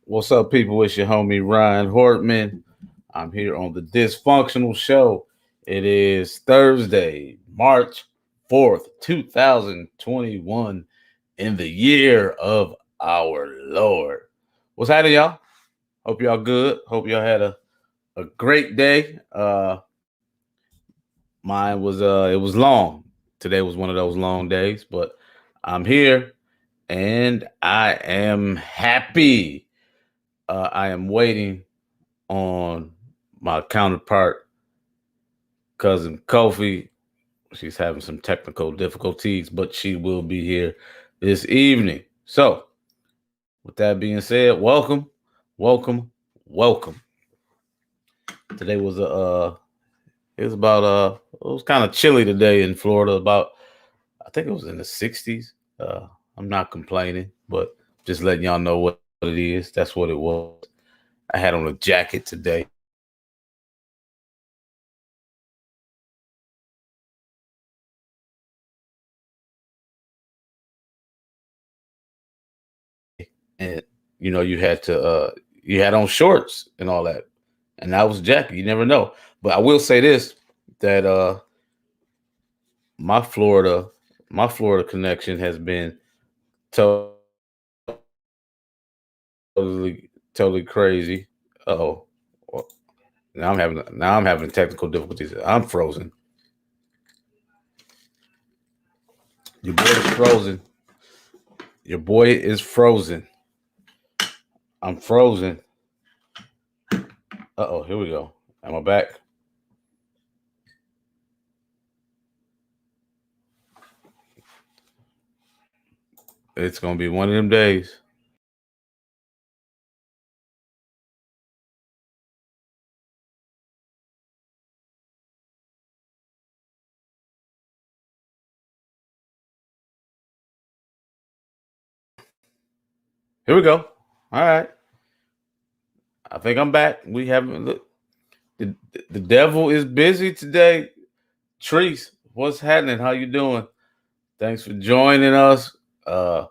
What's up, people? It's your homie Ryan Hortman. I'm here on the Dysfunctional Show. It is Thursday, March 4th, 2021, in the year of our Lord. What's happening, y'all? Hope y'all good. Hope y'all had a great day. Mine was it was long. Today was one of those long days, but I'm here and I am happy. I am waiting on my counterpart, cousin Cofae. She's having some technical difficulties, but she will be here this evening. So, with that being said, welcome, welcome. Today was it was kind of chilly today in Florida. About I think it was in the 60s. I'm not complaining, but just letting y'all know what it is. That's what it was. I had on a jacket today. And you had on shorts and all that, and that was jacket. You never know. But I will say this, that my Florida my Florida connection has been totally crazy. Oh, now I'm having technical difficulties. I'm frozen. Your boy is frozen. Your boy is frozen. I'm frozen. Here we go. Am I back? It's gonna be one of them days. Here we go. All right. I think I'm back. We haven't look. The, the devil is busy today. Treese, what's happening? How you doing? Thanks for joining us. Uh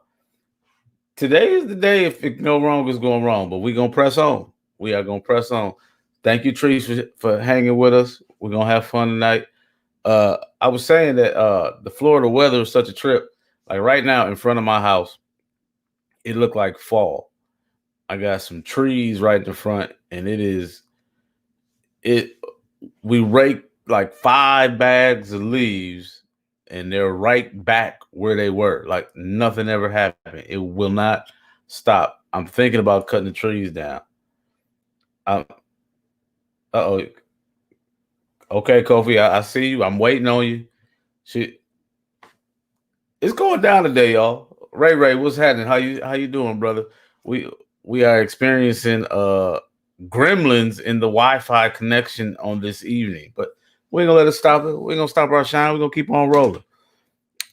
Today is the day if it go wrong is going wrong, but we're gonna press on. We are gonna press on. Thank you, Treese, for hanging with us. We're gonna have fun tonight. I was saying that the Florida weather is such a trip. Like right now in front of my house, it looked like fall. I got some trees right in the front, and it we raked like 5 bags of leaves, and they're right back where they were. Like nothing ever happened. It will not stop. I'm thinking about cutting the trees down. Um, oh. Okay, Kofi, I see you. I'm waiting on you. Shit, it's going down today, y'all. Ray, what's happening? How you doing, brother? We we are experiencing gremlins in the Wi-Fi connection on this evening, but we ain't gonna let it stop it. We're gonna stop our shine. We're gonna keep on rolling.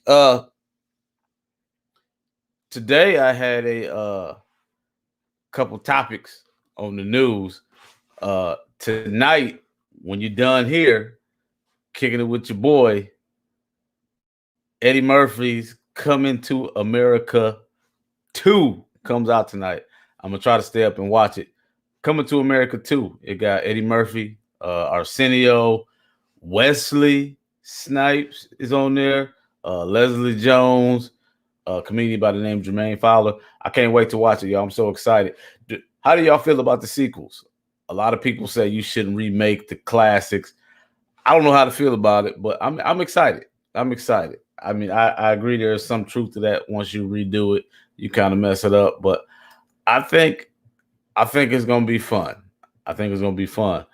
Uh Today I had a couple topics on the news. Tonight, when you're done here, kicking it with your boy, Eddie Murphy's Coming to America 2 comes out tonight. I'm gonna try to stay up and watch it. Coming to America 2. It got Eddie Murphy, Arsenio, Wesley Snipes is on there, Leslie Jones, a comedian by the name Jermaine Fowler. I can't wait to watch it, y'all. I'm so excited. How do y'all feel about the sequels? A lot of people say you shouldn't remake the classics. I don't know how to feel about it, but I'm excited. I'm excited. I mean, I agree there's some truth to that. Once you redo it, you kind of mess it up. But I think I think it's gonna be fun. I think it's gonna be fun.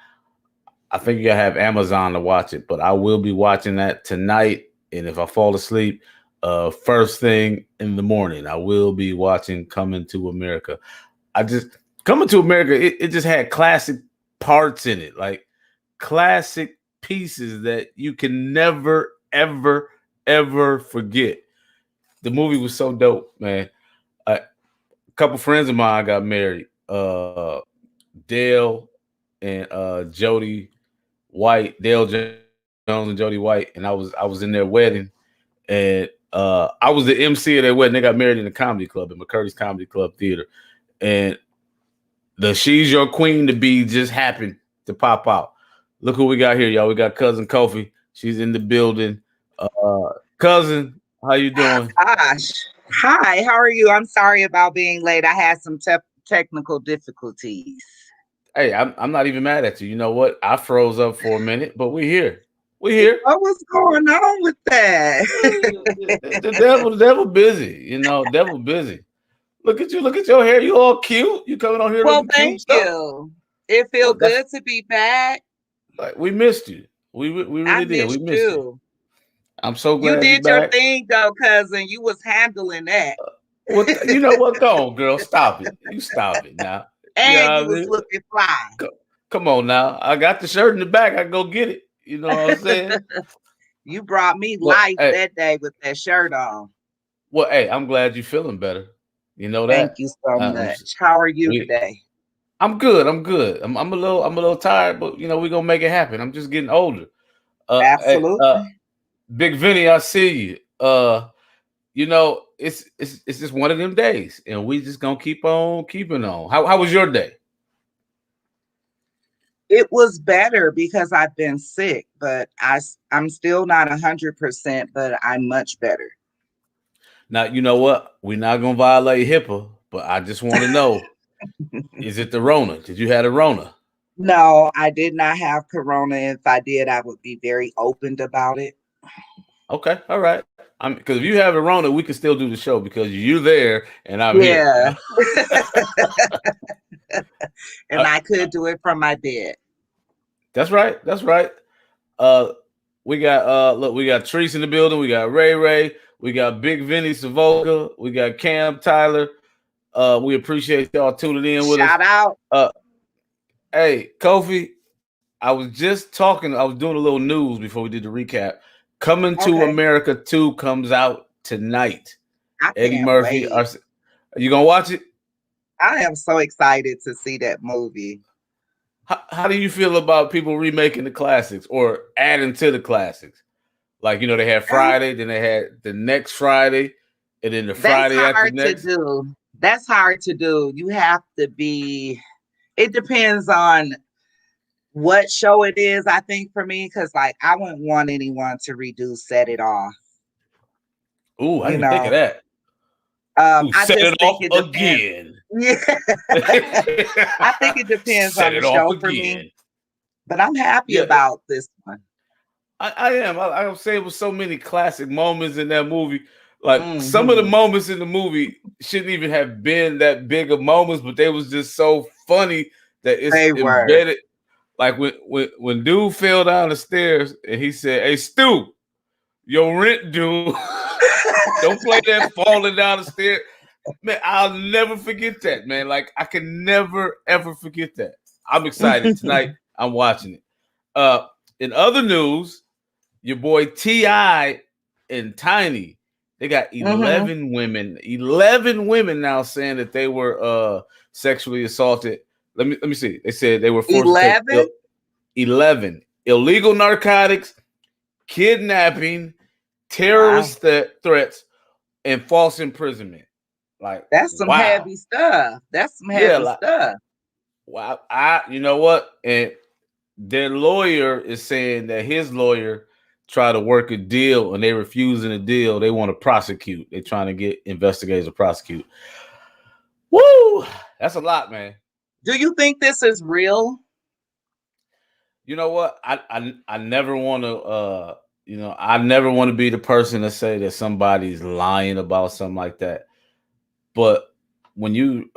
I think you gotta have Amazon to watch it, but I will be watching that tonight. And if I fall asleep, first thing in the morning, I will be watching Coming to America. I just Coming to America, it just had classic parts in it, like classic pieces that you can never, ever, ever forget. The movie was so dope, man. A couple friends of mine got married. Dale and Jody White, Dale Jones and Jody White, and I was in their wedding, and I was the MC of their wedding. They got married in the comedy club, in McCurdy's Comedy Club Theater. And the She's Your Queen to Be just happened to pop out. Look who we got here, y'all. We got cousin Cofae. She's in the building. Cousin, how you doing? Gosh. Hi, how are you? I'm sorry about being late. I had some technical difficulties. Hey, I'm not even mad at you. You know what? I froze up for a minute, but we're here. We're here. What was going on with that? The devil busy. You know, devil busy. Look at you. Look at your hair. You all cute. You coming on here Well, looking cute thank stuff. you. It feels Well, that's good to be back. like we missed you. We I really did. We missed missed you. you. I'm so You glad you're did your back. thing though, cousin. You was handling that. What you know what? Go on, girl. Stop it. You stop it now. You And know you what I was mean? looking fly. Come on now. I got the shirt in the back. I can go get it. You know what I'm saying? You brought me Well, life hey, that day with that shirt on. I'm glad you're feeling better. You know Thank that. you so Uh, much. How are you we, today? I'm good. I'm good. I'm a little tired, but you know we're gonna make it happen. I'm just getting older. Hey, Absolutely. Big Vinny, I see you. You know it's just one of them days, and we just gonna keep on keeping on. How was your day? It was better because I've been sick, but I'm still not 100%, but I'm much better. Now you know what? We're not gonna violate HIPAA, but I just want to know: is it the Rona? Did you have a Rona? No, I did not have corona. If I did, I would be very open about it. Okay, all right. I'm because if you have a Rona, we can still do the show because you're there and I'm here. Yeah. Uh, And I could do it from my bed. that's right. That's right. Uh, we got look, we got Treese in the building. We got Ray Ray. We got Big Vinny Savoca. We got Cam Tyler. We appreciate y'all tuning in with us. Shout out. Uh, hey, Kofi, I was just talking. I was doing a little news before we did the recap. Coming to Okay. America 2 comes out tonight. I Eddie can't Murphy. wait. Are you gonna watch it? I am so excited to see that movie. How do you feel about people remaking the classics or adding to the classics? Like, you know, they had Uh, Friday, then they had the next Friday, and then the That's Friday after hard to next. do. That's hard to do. You have to be, it depends on what show it is, I think, for me, because like I wouldn't want anyone to redo Set It Off, Ooh, I you didn't even think of know. that. Ooh, I set it just think off it depends. again. Yeah. I think it depends Set on the it off show for me, again. but I'm happy Yeah, about this one. I am. I would say it was so many classic moments in that movie. Like some of the Hmm. moments in the movie shouldn't even have been that big of moments, but they was just so funny that it's They were. embedded. Like when dude fell down the stairs and he said, "Hey Stu, your rent due." Don't play that falling down the stairs. Man, I'll never forget that, man. Like I can never ever forget that. I'm excited tonight. I'm watching it. In other news, your boy Ti and Tiny, they got Hmm. 11 women now saying that they were sexually assaulted. Let me see. They said they were forced to take 11. 11 illegal narcotics, kidnapping, Wow. terrorist threats, and false imprisonment. Like, That's some wow. heavy stuff. That's some Yeah, heavy like stuff. wow. You know what? And their lawyer is saying that his lawyer tried to work a deal and they refusing a deal. They want to prosecute. They're trying to get investigators to prosecute. Woo! That's a lot, man. Do you think this is real? You know what? I never want to I never want to be the person to say that somebody's lying about something like that. But when you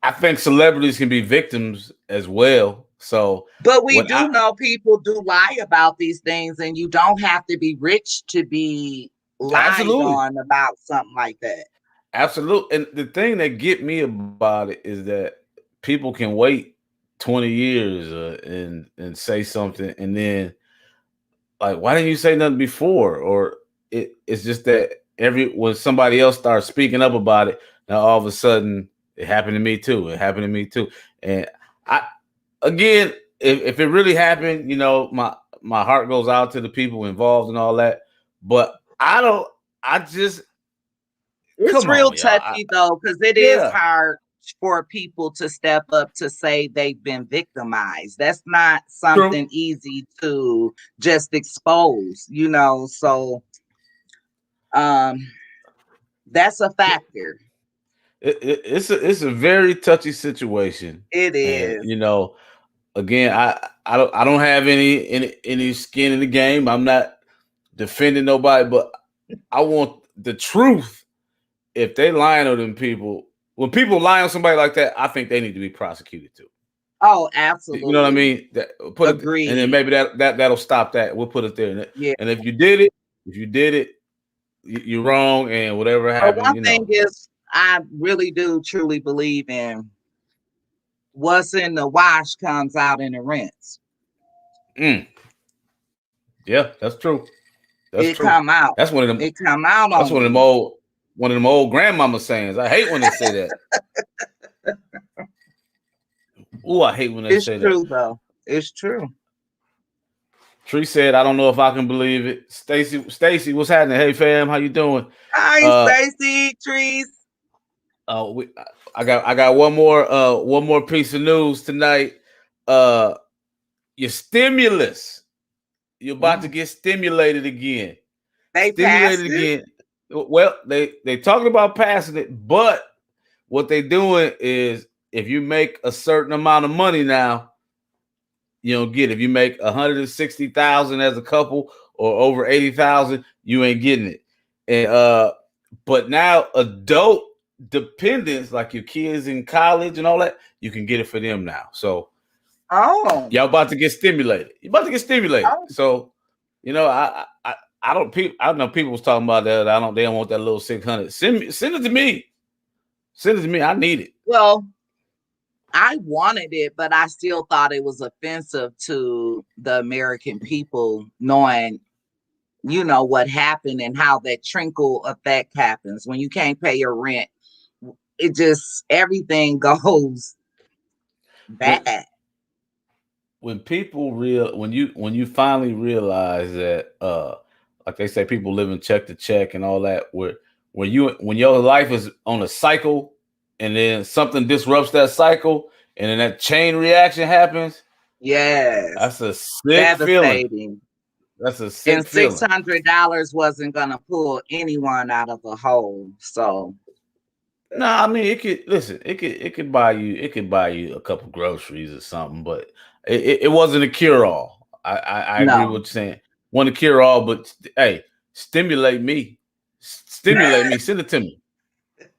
I think celebrities can be victims as well. So But we when I do know people do lie about these things, and you don't have to be rich to be lied absolutely, on about something like that. absolutely, and the thing that get me about it is that people can wait 20 years and say something, and then like, why didn't you say nothing before? Or it's just that when somebody else starts speaking up about it, now all of a sudden it happened to me too. It happened to me too, and I again, if it really happened, you know, my heart goes out to the people involved and all that. But I just It's come real on, y'all. touchy though, because it is Yeah, hard for people to step up to say they've been victimized. That's not true. something easy to just expose, you know. So um that's a factor. It's a very touchy situation, It and is. again, I don't have any skin in the game. I'm not defending nobody, but I want the truth. If they lying on them people, when people lie on somebody like that, I think they need to be prosecuted too. Oh, You know what I absolutely. mean? That put it, and then Agreed. maybe that'll stop that. We'll put it there. Yeah. And if you did it, you're wrong, and whatever But happened, one thing is, I really do truly believe in what's in the wash comes out in the rinse. Mm, yeah, that's true. That's It true. come out. That's one of them. It come out That's on you. one of them old grandmama sayings. I hate when they say that. Ooh, I hate when they It's say that. true though. It's true. Tree said, "I don't know if I can believe it." Stacy, what's happening? Hey, fam, how you doing? Hi, Uh, Stacy Trees. we, I got one more piece of news tonight. Uh, your stimulus, you're about to Mm. get stimulated again. They passed Stimulated it. again. Well, they talking about passing it, but what they doing is if you make a certain amount of money now, you don't get it. If you make 160,000 as a couple or over 80,000, you ain't getting it. And but now adult dependents, like your kids in college and all that, you can get it for them now. So Oh. y'all about to get stimulated. You about to get stimulated. Oh. So I don't know people was talking about that. They don't want that little 600. Send it to me. Send it to me. I need it. Well, I wanted it, but I still thought it was offensive to the American people, knowing, you know, what happened and how that trickle effect happens when you can't pay your rent. It just everything goes When bad. when you finally realize that like they say people living check to check and all that, where when your life is on a cycle and then something disrupts that cycle and then that chain reaction happens, Yes, that's a sick feeling. devastating. That's a And sick six feeling. hundred dollars wasn't gonna pull anyone out of a hole. So No, I mean it could buy you a couple groceries or something, but it wasn't a cure all. I agree with no. what you're saying. Want to cure all, but hey, stimulate me. Stimulate me. Send it to me.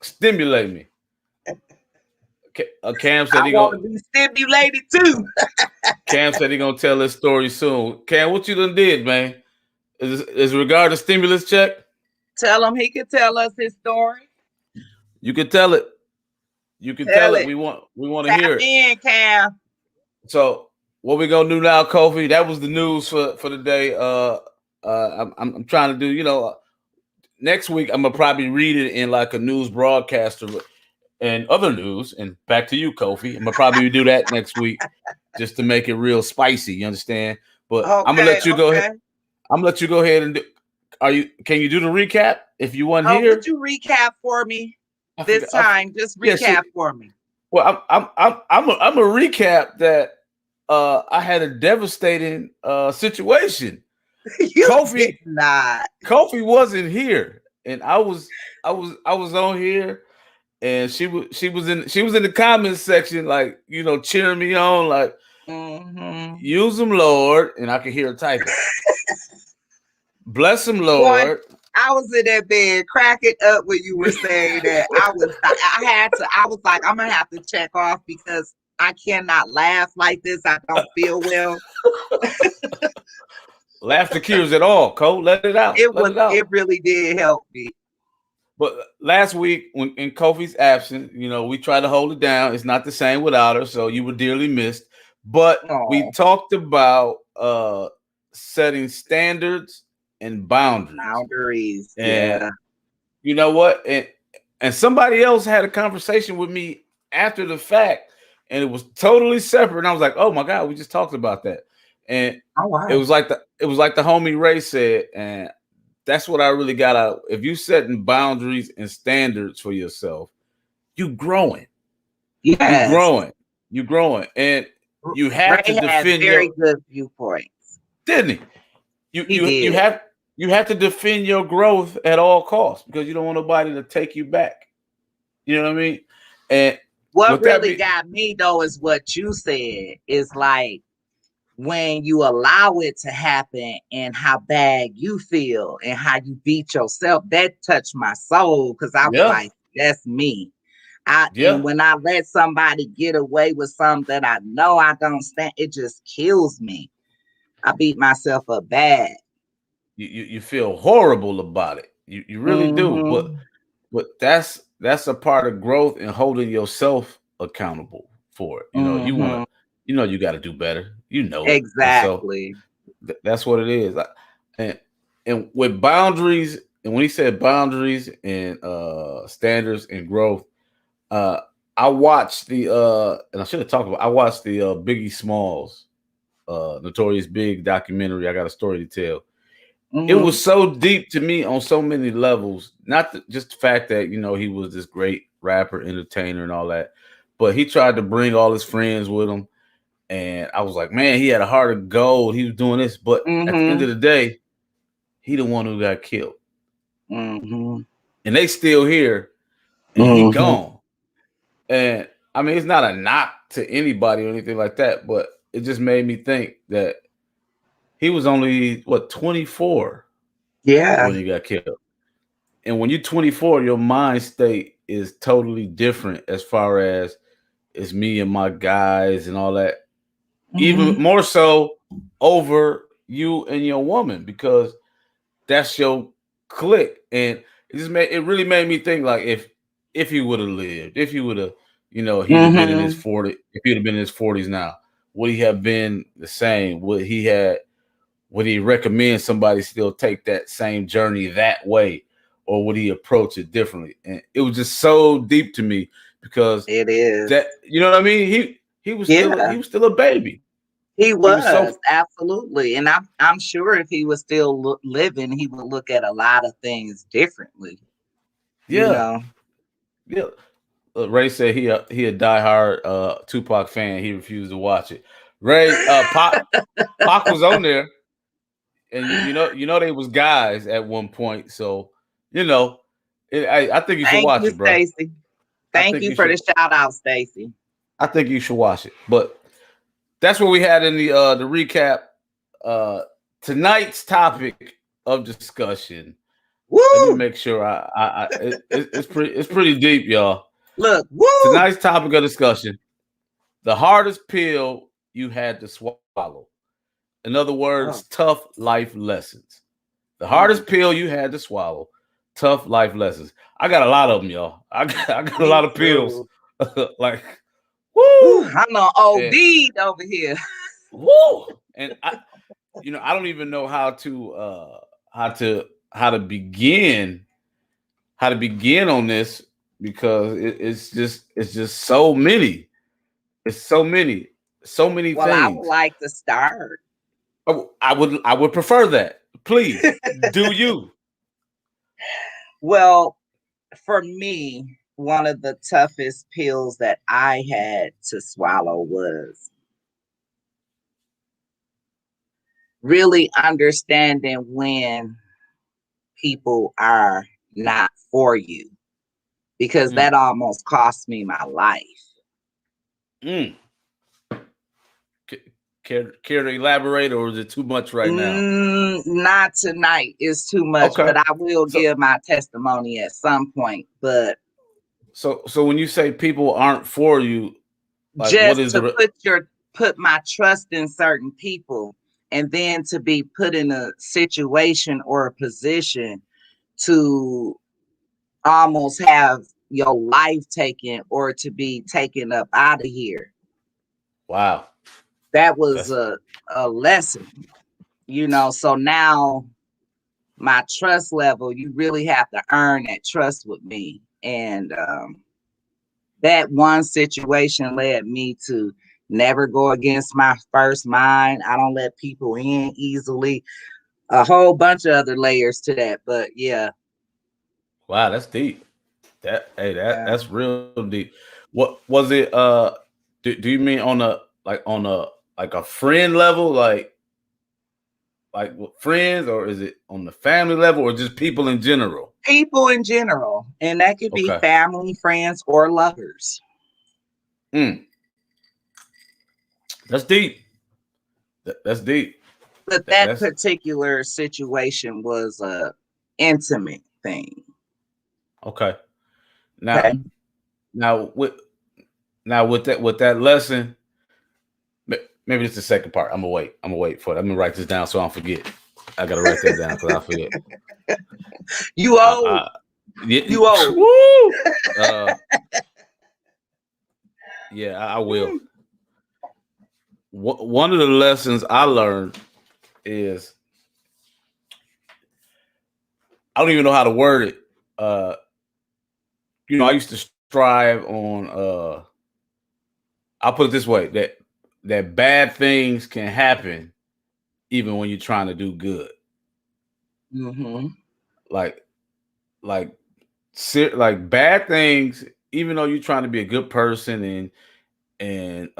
Stimulate me. Cam I said he want gonna to be stimulated too. Cam said he gonna tell this story soon. Cam, what you done did, man? Is regard to stimulus check? Tell him he could tell us his story. You can tell it. You can tell Tell it. it. We want to Tap hear it. in, Cam. So what we gonna do now, Kofi? That was the news for the day. I'm trying to do. Next week I'm gonna probably read it in like a news broadcaster and other news. And back to you, Kofi. I'm gonna probably do that next week just to make it real spicy. You understand? But I'm gonna Okay, let you go ahead. okay. I'm gonna let you go ahead and do. Can you do the recap if you want Oh, would here? you recap for me I this forgot. time? Just Yeah, recap sure. for me. Well, I'm a recap that I had a devastating situation. You did Kofi not. Kofi wasn't here, and I was on here, and she was in the comments section, like cheering me on, like Mm-hmm. use them, Lord, and I could hear her typing. Bless him, Boy, Lord. I was in that bed cracking up when you were saying that. I was like, I'm gonna have to check off because I cannot laugh like this. I don't feel well. Laughter cures it all, Cole. Let it out. Let it out. It really did help me. But last week, when in Kofi's absence, we tried to hold it down. It's not the same without her, so you were dearly missed. But we Oh, talked about setting standards and boundaries. boundaries. And Yeah. you know what? And somebody else had a conversation with me after the fact, and it was totally separate. And I was like, "Oh my God, we just talked about that." And Oh it wow. was like the homie Ray said, and that's what I really got out. If you setting boundaries and standards for yourself, you growing, you Yes. growing, you growing, and you have to Ray had defend very your. good viewpoints. Didn't he? You He you you did. have you have to defend your growth at all costs because you don't want nobody to take you back. You know what I mean? And What with that really be got me though is what you said. Is like when you allow it to happen and how bad you feel and how you beat yourself, that touched my soul because I was yeah, like, that's me. And yeah, when I let somebody get away with something that I know I don't stand, it just kills me. I beat myself up bad. you feel horrible about it. You really do. Mm-hmm. But that's a part of growth and holding yourself accountable for it. Mm-hmm. You got to do better. You know it, and so Exactly. that's what it is. And and with boundaries, and when he said boundaries and standards and growth, uh, I watched the and I should have talked about. I watched the Biggie Smalls, Notorious Big documentary. I got a story to tell. It Mm-hmm. was so deep to me on so many levels. Not just the fact that he was this great rapper, entertainer, and all that, but he tried to bring all his friends with him, and I was like, man, he had a heart of gold. He was doing this, but at the end Mm-hmm. of the day, he the one who got killed, Mm-hmm. and they still here, and he Mm-hmm. gone. And I mean, it's not a knock to anybody or anything like that, but it just made me think that he was only 24 Yeah. when he got killed. And when you're 24, your mind state is totally different as far as it's me and my guys and all that. Even Mm-hmm. more so over you and your woman because that's your clique. And it really made me think like if he would have lived, if he would have, he'd have been in his Mm-hmm. 40, if he'd have been in his 40s now, would he have been the same? Would he recommend somebody still take that same journey that way, or would he approach it differently? And it was just so deep to me because It is. that what I mean. He Yeah. was still a baby. He He was so was absolutely, and I'm sure if he was still living, he would look at a lot of things differently. You yeah, know. yeah. Ray said he a diehard Tupac fan. He refused to watch it. Ray Pac was on there, and you know they was guys at one point. So you know, I think you should Thank watch you, it, bro. Stacy. I Thank think you you for should. the shout out, Stacy. I think you should watch it. But that's what we had in the recap. Uh, Tonight's topic of discussion. Let me Woo! make sure it's pretty deep, y'all. Look, woo! Tonight's topic of discussion: the hardest pill you had to swallow. In other words, Oh, tough life lessons. The mm, hardest pill you had to swallow. Tough life lessons. I got a lot of them, y'all. I got a me lot of pills. too. Like, Woo, woo, I'm on and OD over here. woo, and I don't even know how to how to begin on this because it's just so many Well, I would things. like to start. I would prefer that. Please do you. Well, for me, one of the toughest pills that I had to swallow was really understanding when people are not for you, because that Mm, almost cost me my life. mm. Care to elaborate, or is it too much right now? Not tonight. It's too much, Okay. but I will So give my testimony at some point. But so when you say people aren't for you, like what just is to the put my trust in certain people, and then to be put in a situation or a position to almost have your life taken or to be taken up out of here. wow? That was That's a lesson, so now my trust level, you really have to earn that trust with me. And that one situation led me to never go against my first mind. I don't let people in easily. a whole bunch of other layers to that, but yeah. Wow, that's deep. Yeah. That's real deep. What was it? Do you mean on a like on a like a friend level, like with friends, or is it on the family level, or just people in general? People in general, and that could be Okay. family, friends, or lovers. Mm, that's deep. That's deep. But that That's particular situation was a intimate thing. okay. Now, Okay. now with with that lesson, maybe it's the second part. I'm gonna wait. I'm gonna wait for it. I'm gonna write this down so I don't forget. I gotta write that down because I forget. You old. I yeah, You old. woo! Uh, yeah, I will. One of the lessons I learned is I don't even know how to word it. Uh, I used to strive on. I'll put it this way: that bad things can happen even when you're trying to do good. Mm-hmm. Like like like bad things, even though you're trying to be a good person and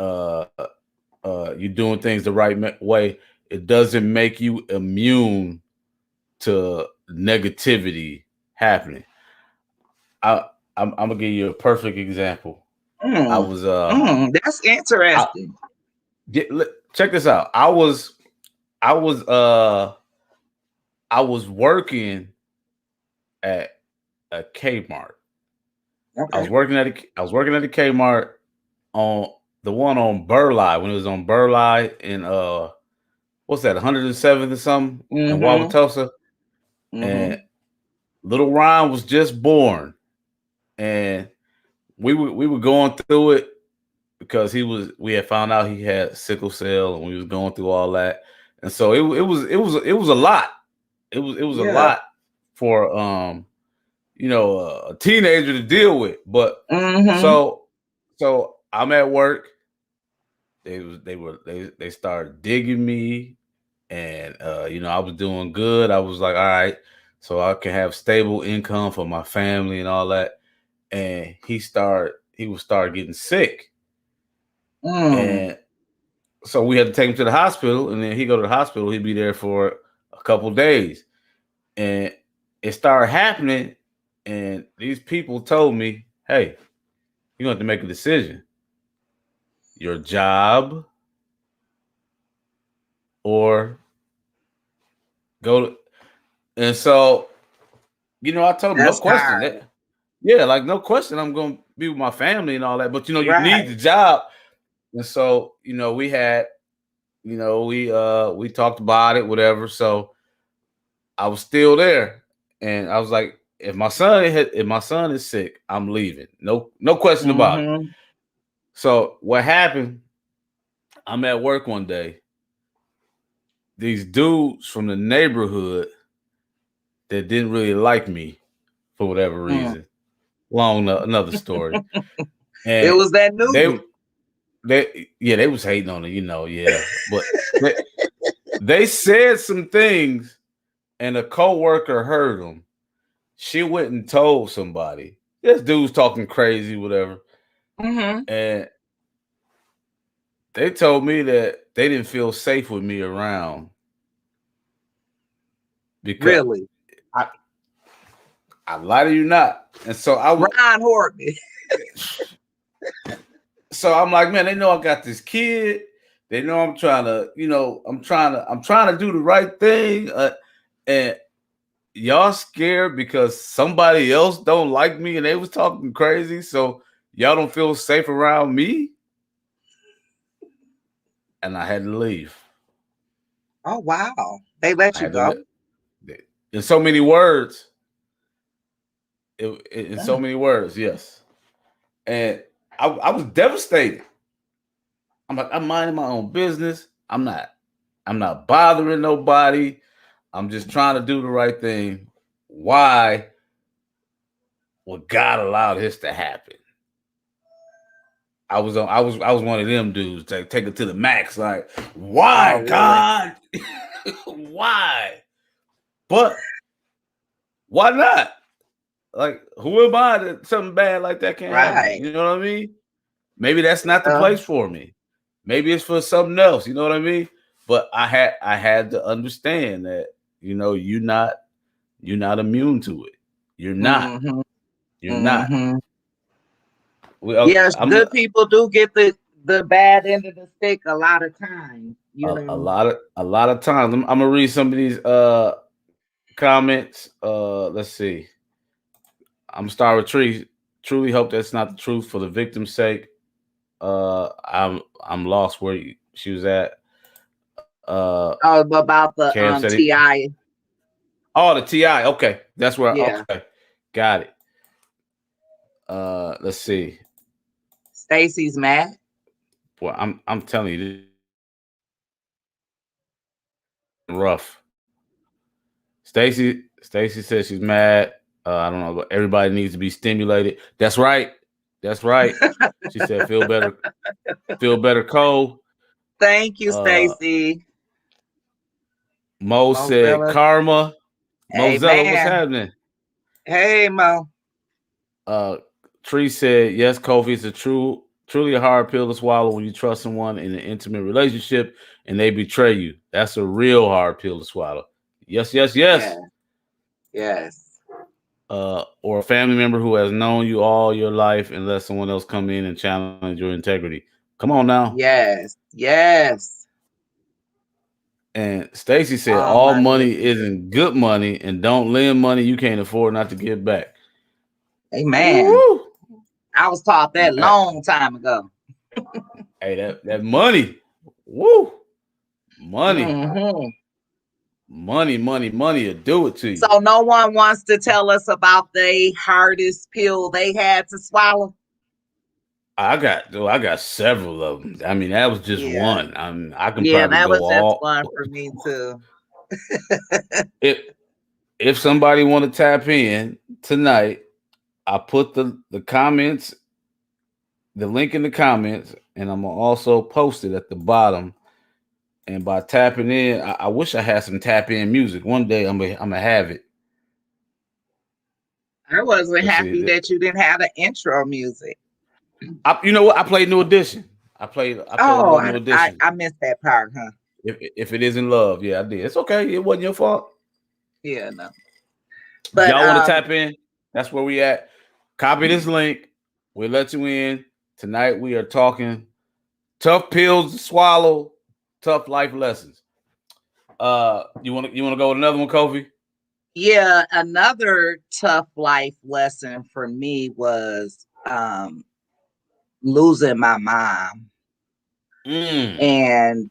you're doing things the right way, it doesn't make you immune to negativity happening. I I'm gonna give you a perfect example. I Mm. was That's I interesting. check this out. I was I was working at a Kmart. Okay. I was working at a Kmart on the one on Burleigh when it was on Burleigh in what's that 107th or something in Mm-hmm. Wauwatosa, Mm-hmm. and little Ryan was just born, and we were going through it because we had found out he had sickle cell and we was going through all that, and so it was a lot. It was a Yeah. lot for a teenager to deal with, but Mm-hmm. so I'm at work. They started digging me, and I was doing good. I was like, all right, so I can have stable income for my family and all that. And he would start getting sick, Mm. and so we had to take him to the hospital. And then he go to the hospital. He'd be there for a couple days, and it started happening. And these people told me, hey, you have to make a decision: your job or go to. And so I told him no That's question. hard. Yeah, like no question, I'm gonna be with my family and all that. But you need Right. the job, and so we had, we talked about it, whatever. So I was still there, and I was like, if my son is sick, I'm leaving. No question about it. Mm-hmm. So what happened? I'm at work one day. These dudes from the neighborhood that didn't really like me for whatever Mm. reason. Another story, It and was that they newbie. they was hating on it, yeah. But they, they said some things, and a coworker heard them. She went and told somebody. This dude's talking crazy, whatever, Mm-hmm. and they told me that they didn't feel safe with me around because Really. I I lie to you not, and so Ron Horton. I'm like, man, they know I got this kid. They know I'm trying to, I'm trying to do the right thing, and y'all scared because somebody else don't like me and they was talking crazy, so y'all don't feel safe around me, and I had to leave. Oh wow. They let I you had to go. in so many words. In so Mm. many words, yes. And I was devastated. I'm like, I'm minding my own business. I'm not bothering nobody. I'm just trying to do the right thing. Why would God allow this to happen? I was one of them dudes take it to the max. Like, Oh why really? God? Why? But why not? Like, who am I that something bad like that can happen? Right. You know what I mean? Maybe that's not the Yeah. place for me. Maybe it's for something else. You know what I mean? But I had to understand that you're not immune to it. You're not. Mm-hmm. You're not. Mm-hmm. Well, Yes, I'm good people do get the bad end of the stick a lot of times, you a know. lot of times. I'm gonna read some of these comments. Let's see. I'm gonna start with Tree. Truly hope that's not the truth for the victim's sake. I'm lost where she was at. Oh, about the Cam said it. TI. Oh, the Ti. Okay, that's where. Yeah. Okay, got it. Let's see. Stacy's mad. Well, I'm telling you, this is rough. Stacy says she's mad. I don't know, but everybody needs to be stimulated. That's right. That's right. She said, feel better, Cole. Thank you, Uh, Stacy. Mo said, Mozilla. karma. Mozella, what's Amen. happening? Hey, Mo. Uh, Tree said, yes, Kofi, it's truly a hard pill to swallow when you trust someone in an intimate relationship and they betray you. That's a real hard pill to swallow. Yes, yes, yes. Yeah. Yes. Or a family member who has known you all your life and let someone else come in and challenge your integrity. Come on now. Yes. Yes. And Stacy said, All all money money isn't good. isn't good money, and don't lend money you can't afford not to give back. Amen. Woo! I was taught that long time ago. Hey, that money. Woo! Money. Hmm. Money will do it to you. So no one wants to tell us about the hardest pill they had to swallow. I got several of them. I mean, that was just Yeah. one. I can Yeah, probably that go was just all. one for me too. If if somebody want to tap in tonight, I put the comments, the link in the comments, and I'm gonna also post it at the bottom. And by tapping in, I wish I had some tap in music. One day I'm gonna have it. I wasn't Let's happy see. that you didn't have the intro music. You know what? I played New Edition. I played a Oh, little New I, Edition. I missed that part, huh? If it isn't love, yeah, I did. It's okay. It wasn't your fault. Yeah, no. If But y'all want to tap in, that's where we at. Copy this link. We'll let you in. Tonight we are talking tough pills to swallow, tough life lessons. You wanna go with another one, Kofi? yeah, another tough life lesson for me was losing my mom. Mm. And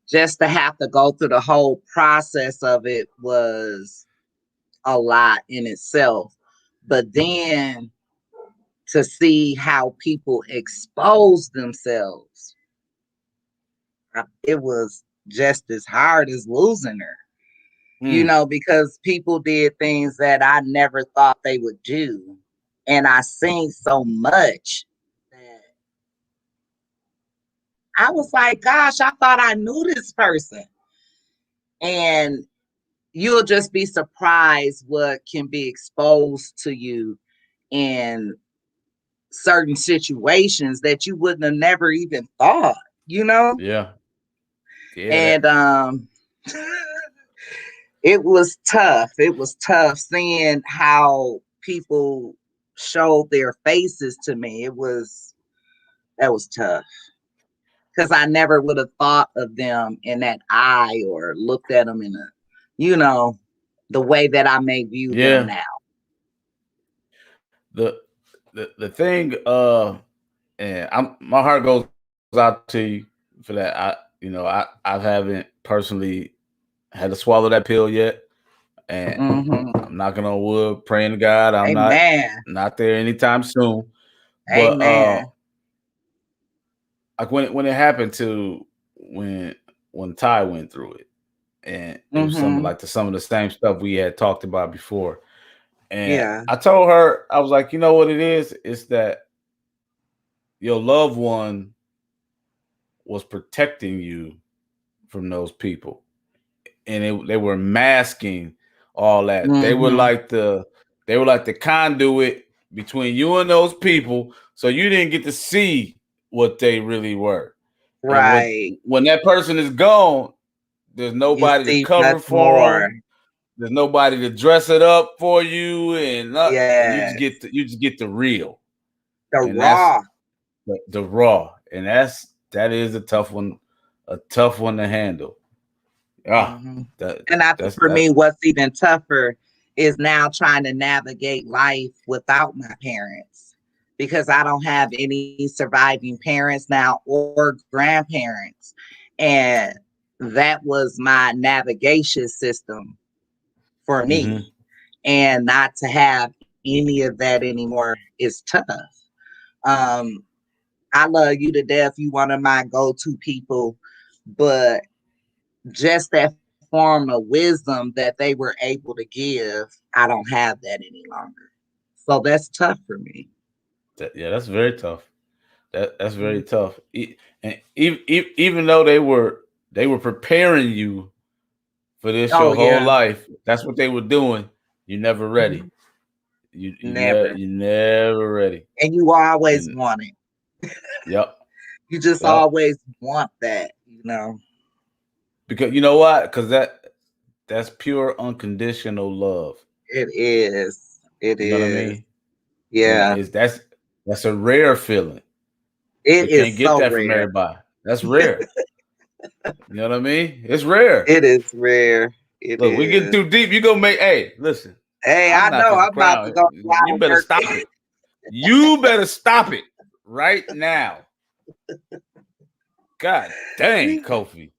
just to have to go through the whole process of it was a lot in itself. But then to see how people expose themselves, it was just as hard as losing her, Mm. because people did things that I never thought they would do. And I seen so much that I was like, gosh, I thought I knew this person. And you'll just be surprised what can be exposed to you in certain situations that you wouldn't have never even thought, you know? Yeah. Yeah. And it was tough. It was tough seeing how people showed their faces to me. That was tough. Because I never would have thought of them in that eye or looked at them in the way that I may view them Yeah. now. The the thing, and my heart goes out to you for that. I haven't personally had to swallow that pill yet, and Hmm. I'm knocking on wood, praying to God I'm Amen. not there anytime soon. But Amen. like when it happened to when Ty went through it, and it was Hmm. some of the same stuff we had talked about before. And Yeah. I told her, I was like, you know what it is? It's that your loved one was protecting you from those people. they were masking all that. Mm-hmm. They were like the conduit between you and those people, so you didn't get to see what they really were. And Right. when that person is gone, there's You nobody to see cover much for more. them. There's nobody to dress it up for you, and you just Yes. get the real, The and that's raw. the raw, and that is a tough one to handle. Ah, Hmm. that And I think that's for that. me, what's even tougher is now trying to navigate life without my parents because I don't have any surviving parents now or grandparents. And that was my navigation system for Mm-hmm. me. And not to have any of that anymore is tough. Um, I love you to death. You one of my go-to people, but just that form of wisdom that they were able to give, I don't have that any longer. So that's tough for me. Yeah, that's very tough. That's very Mhm. tough. And even though they were preparing you for this Oh your whole yeah. life, that's what they were doing. You never ready. Mhm. Never. You never ready. And you always And want it. yep, You just yep. always want that. Because you know what? Because that's pure unconditional love. It is. It You know what I is. mean? And Yeah. that's a rare feeling. It You can't is get so that from rare. everybody. That's rare. You know what I mean? It's rare. It is rare. It Look, we getting is. too deep. You gonna make hey, listen. Hey, I'm I not know finna I'm about to crown. go do a lot You of better work. stop it. You better stop it right now. God dang, Kofi.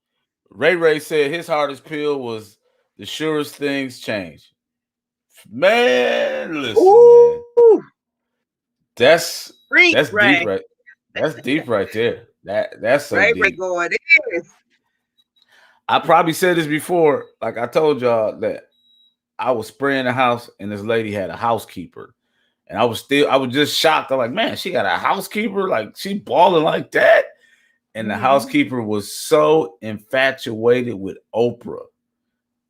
Ray said his hardest pill was the surest things change. Man, listen, man. Ooh, That's freak that's deep Ray. right. That's deep right there. That's so Ray deep. going in. I probably said this before. Like I told y'all that I was spraying the house and this lady had a housekeeper. And I was just shocked. I'm like, man, she got a housekeeper? Like she balling like that? And the Mhm. housekeeper was so infatuated with Oprah.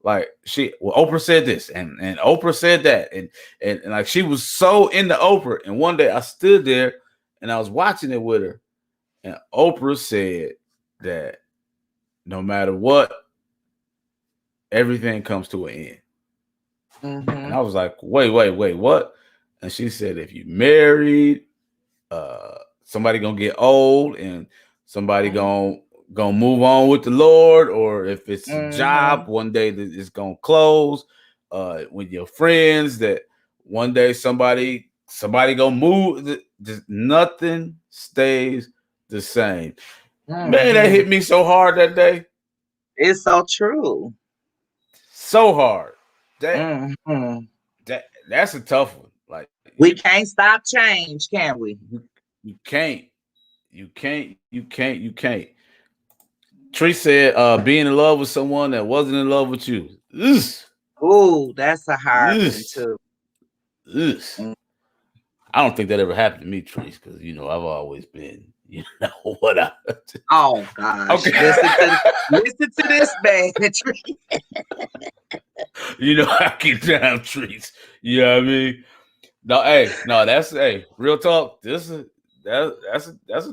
Like Oprah said this and Oprah said that. And like she was so into Oprah. And one day I stood there and I was watching it with her. And Oprah said that no matter what, everything comes to an end. And Mhm. I was like, wait, what? And she said, if you married, uh, somebody gonna get old and somebody Mhm. gonna move on with the Lord, or if it's a job, Mhm. one day that it's gonna close. With your friends, that one day somebody gonna move. Just nothing stays the same. Man, that Mhm. hit me so hard that day, It's so true. so hard. That Mhm. that's a tough one. Like We can't stop change, can we? you can't, you can't. Tree said, being in love with someone that wasn't in love with you. Ugh, Ooh, that's a hard ugh, one too. ugh. Mm. I don't think that ever happened to me, Trees, because I've always been, what I Oh gosh, okay. listen to this man. I get down trees. You know what I mean? No, hey, no, that's real talk. That's a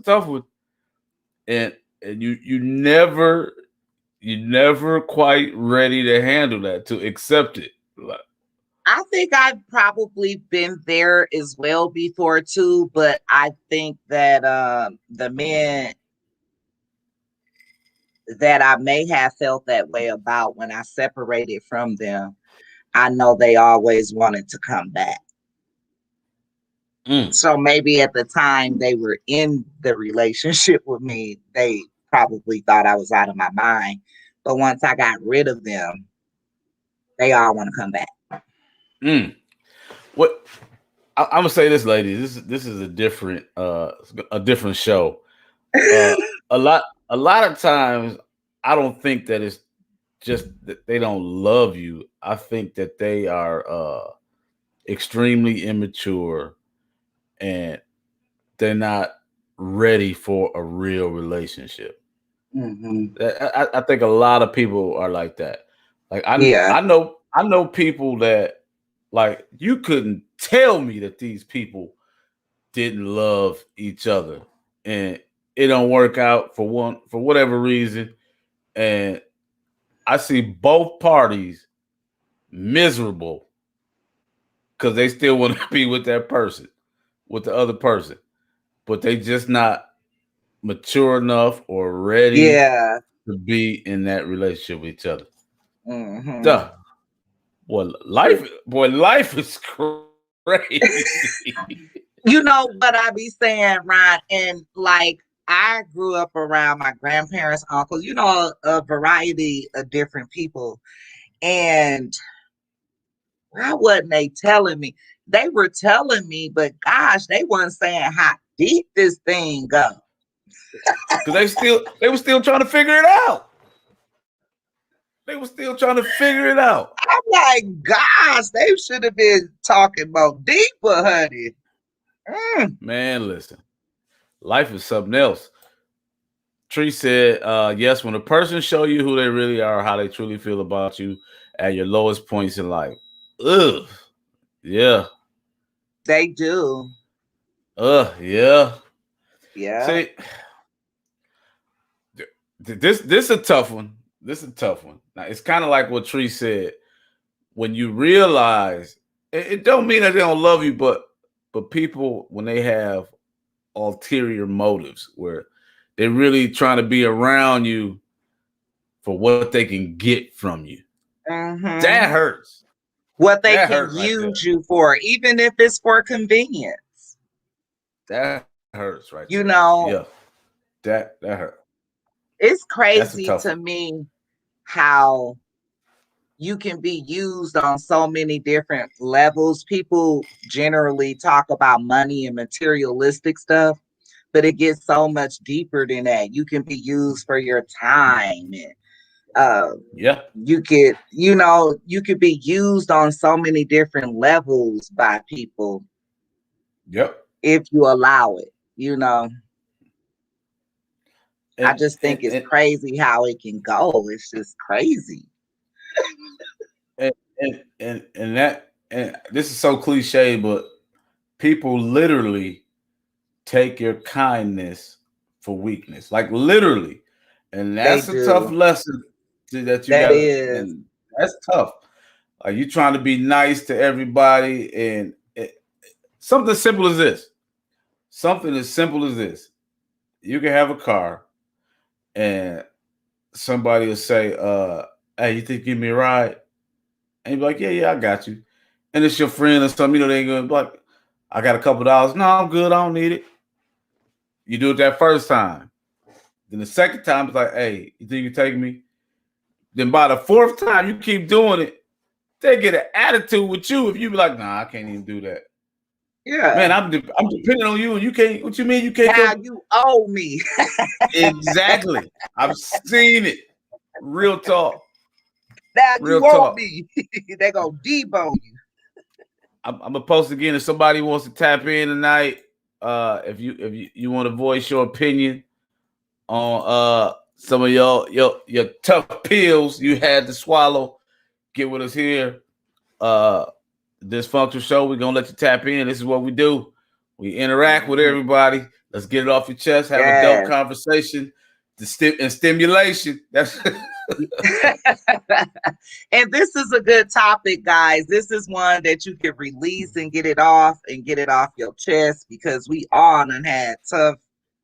tough one. And you never quite ready to handle that, to accept it. Like, I think I've probably been there as well before too, but I think that the men that I may have felt that way about when I separated from them, I know they always wanted to come back. mm, So maybe at the time they were in the relationship with me, they probably thought I was out of my mind. But once I got rid of them, they all want to come back. mm. What I'm gonna say this, ladies. This is a different show. Uh, a lot of times, I don't think that it's just that they don't love you. I think that they are extremely immature and they're not ready for a real relationship. Hmm. I think a lot of people are like that. Like Yeah. I know people that like you couldn't tell me that these people didn't love each other and it don't work out for whatever reason. And I see both parties miserable because they still want to be with that person, with the other person, but they just not mature enough or ready Yeah. to be in that relationship with each other. Mm-hmm. Duh. Life is crazy. You know what I be saying, Ron? And like I grew up around my grandparents, uncles, a variety of different people. And why wasn't they telling me? They were telling me, but gosh, they weren't saying how deep this thing goes. Because they were still trying to figure it out. They were still trying to figure it out. I'm like, gosh, they should have been talking more deeper, honey. Man, listen. Life is something else. Tree said, yes, when a person show you who they really are, how they truly feel about you at your lowest points in life. Ugh. Yeah. They do. Yeah. Yeah, See, this a tough one. This is a tough one. Now it's kind of like what Tree said. When you realize it don't mean that they don't love you, but people when they have ulterior motives where they're really trying to be around you for what they can get from you. That hurts. what they That can hurt right there. use you for, even if it's for convenience. That hurts right You there. know, Yeah. That hurt. it's That's a crazy tough to one. me how you can be used on so many different levels. People generally talk about money and materialistic stuff, but it gets so much deeper than that. You can be used for your time and Yeah. you could be used on so many different levels by people Yep. if you allow it. I And just think and it's and crazy how it can go. It's just crazy. and that and this is so cliche, but people literally take your kindness for weakness, like literally, and They that's a tough do. lesson that you That gotta, is. and that's tough. Like you trying to be nice to everybody, and something simple as this, something as simple as this, you can have a car, and somebody will say, "Hey, you think you give me a ride?" And you be like, "Yeah, I got you." And it's your friend or something, they ain't gonna be like, "I got a couple dollars." No, I'm good. I don't need it. You do it that first time. Then the second time, it's like, "Hey, you think you take me?" Then by the fourth time, you keep doing it, they get an attitude with you. If you be like, "Nah, I can't even do that." Man, Yeah. I'm depending on you, and you can't. What you mean you can't Now come? you owe me. Exactly. I've seen it. Real talk. Now you Real owe talk. me. They gonna debo you. I'm gonna post again if somebody wants to tap in tonight. If you want to voice your opinion on some of your tough pills you had to swallow, get with us here. Dysfunctional show. We're gonna let you tap in. This is what we do. We interact with Mhm. everybody. Let's get it off your chest. Have a dope Yes. conversation. And stimulation. That's And this is a good topic, guys. This is one that you can release and get it off your chest because we all done had tough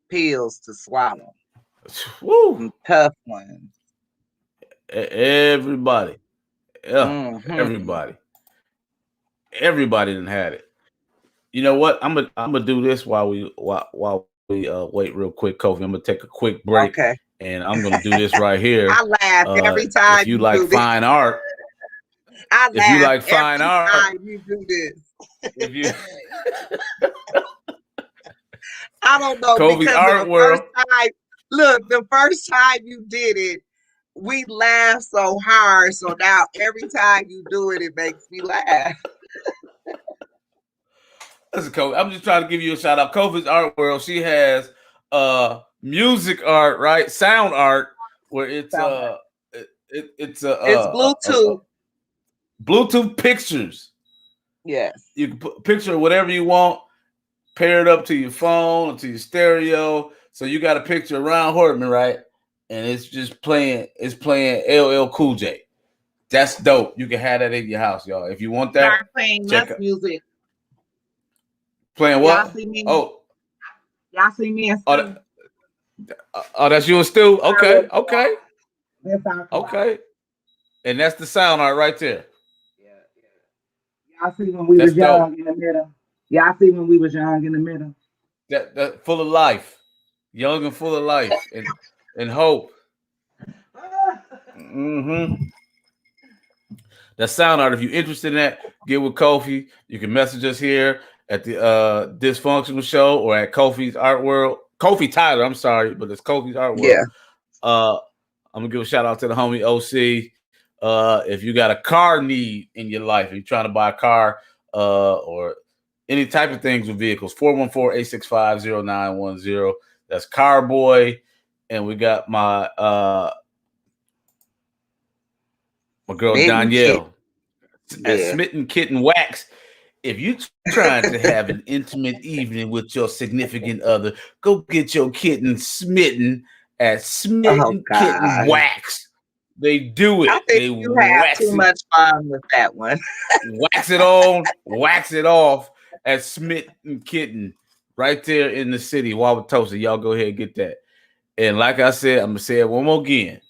pills to swallow. woo. Some tough ones. Everybody. Yeah, Hmm. everybody. Everybody done had it. You know what? I'm gonna do this while we wait real quick, Kofi. I'm gonna take a quick break, Okay. and I'm gonna do this right here. I laugh every If time you you like do this. fine art, I if you laugh like fine every art, time you do this. if you I don't know Kofi's because of art world, the first time you did it, we laughed so hard. So now every time you do it, it makes me laugh. listen, Kofi. I'm just trying to give you a shout out. Kofi's art world. She has music art, right? Sound art, where it's Sound It's It's Bluetooth. Bluetooth pictures. Yes. You can put picture whatever you want, pair it up to your phone, to your stereo. So you got a picture of Ron Hortman, right? And it's just playing. It's playing LL Cool J. That's dope. You can have that in your house, y'all. If you want that, Start playing check Musk it. music. Playing Y'all what? see me? Oh, Y'all see me and Stu? that's you and Stu. Okay, okay, That's our collab. okay. And that's the sound art right there. Yeah. Y'all see when we That's was young dope. in the middle. Y'all see when we was young in the middle. That full of life, young and full of life and hope. Mm-hmm. That sound art. If you're interested in that, get with Kofi. You can message us here at the Dysfunctional Show or at Kofi's Art World. Kofi Tyler, I'm sorry, but it's Kofi's Art World. Yeah. I'm gonna give a shout out to the homie OC. If you got a car need in your life, if you're trying to buy a car or any type of things with vehicles, 414-865-0910. That's Carboy. And we got my girl Danielle at Smitten Kitten Wax. If you trying to have an intimate evening with your significant other, go get your kitten smitten at Smitten Kitten Wax. They do it. I think you have too much fun with that one. Wax it on, wax it off at Smitten Kitten right there in the city. Wauwatosa. Y'all go ahead and get that. And like I said, I'm going to say it one more again.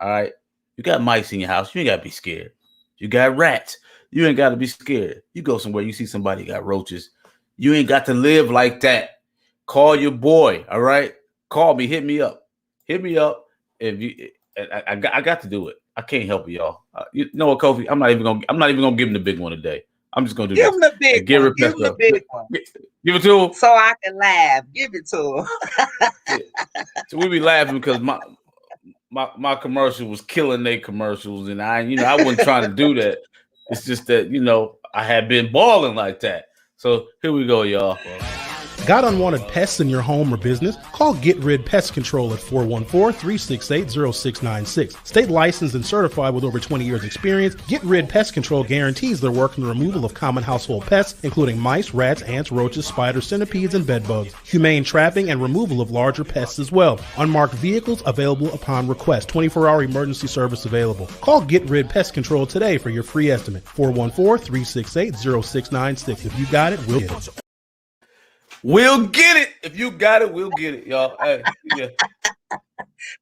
All right. You got mice in your house. You ain't got to be scared. You got rats. You ain't got to be scared. You go somewhere, you see somebody got roaches. You ain't got to live like that. Call your boy. All right. Call me. Hit me up. Hit me up. If you, I got to do it. I can't help it, y'all. You know what, Kofi? I'm not even gonna give him the big one today. I'm just gonna do give this. Him the big one. Give him the big one. Give it to him so I can laugh. Give it to him. Yeah. So we be laughing because my commercial was killing their commercials, and I wasn't trying to do that. It's just that I had been balling like that. So here we go, y'all. Got unwanted pests in your home or business? Call Get Rid Pest Control at 414-368-0696. State licensed and certified with over 20 years experience, Get Rid Pest Control guarantees their work in the removal of common household pests, including mice, rats, ants, roaches, spiders, centipedes, and bedbugs. Humane trapping and removal of larger pests as well. Unmarked vehicles available upon request. 24-hour emergency service available. Call Get Rid Pest Control today for your free estimate. 414-368-0696. If you got it, we'll get it. We'll get it. If you got it, we'll get it, y'all. Hey, yeah.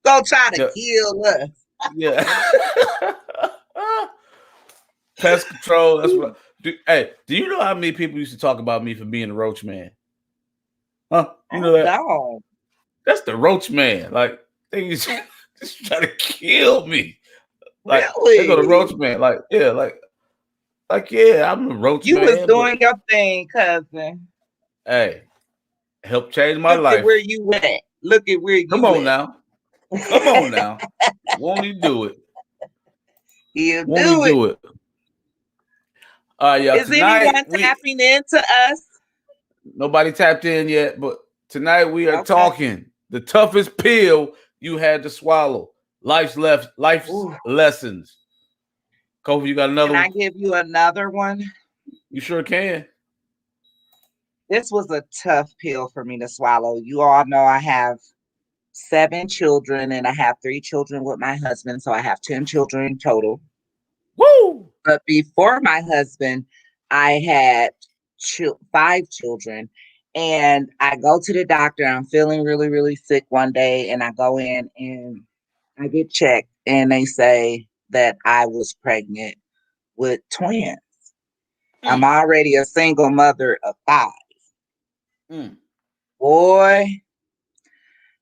Go try to kill us. Yeah. Pest control. That's what. Hey, do you know how many people used to talk about me for being the roach man? Huh? You know that? No. That's the roach man. Like they used to just try to kill me. Like really? They go to roach man. Like yeah, I'm the roach man. You was doing your thing, cousin. Hey. Help change my life. Look at where you at. Look at where you Come on now. Come on now. Won't he do it? He'll do it. All right, y'all. Is anyone tapping into us? Nobody tapped in yet, but tonight we are talking the toughest pill you had to swallow. Life's lessons. Kofi, you got another one? Can I give you another one? You sure can. This was a tough pill for me to swallow. You all know I have 7 children and I have 3 children with my husband. So I have 10 children total. Woo! But before my husband, I had 5 children. And I go to the doctor. I'm feeling really, really sick one day. And I go in and I get checked. And they say that I was pregnant with twins. I'm already a single mother of 5. Boy,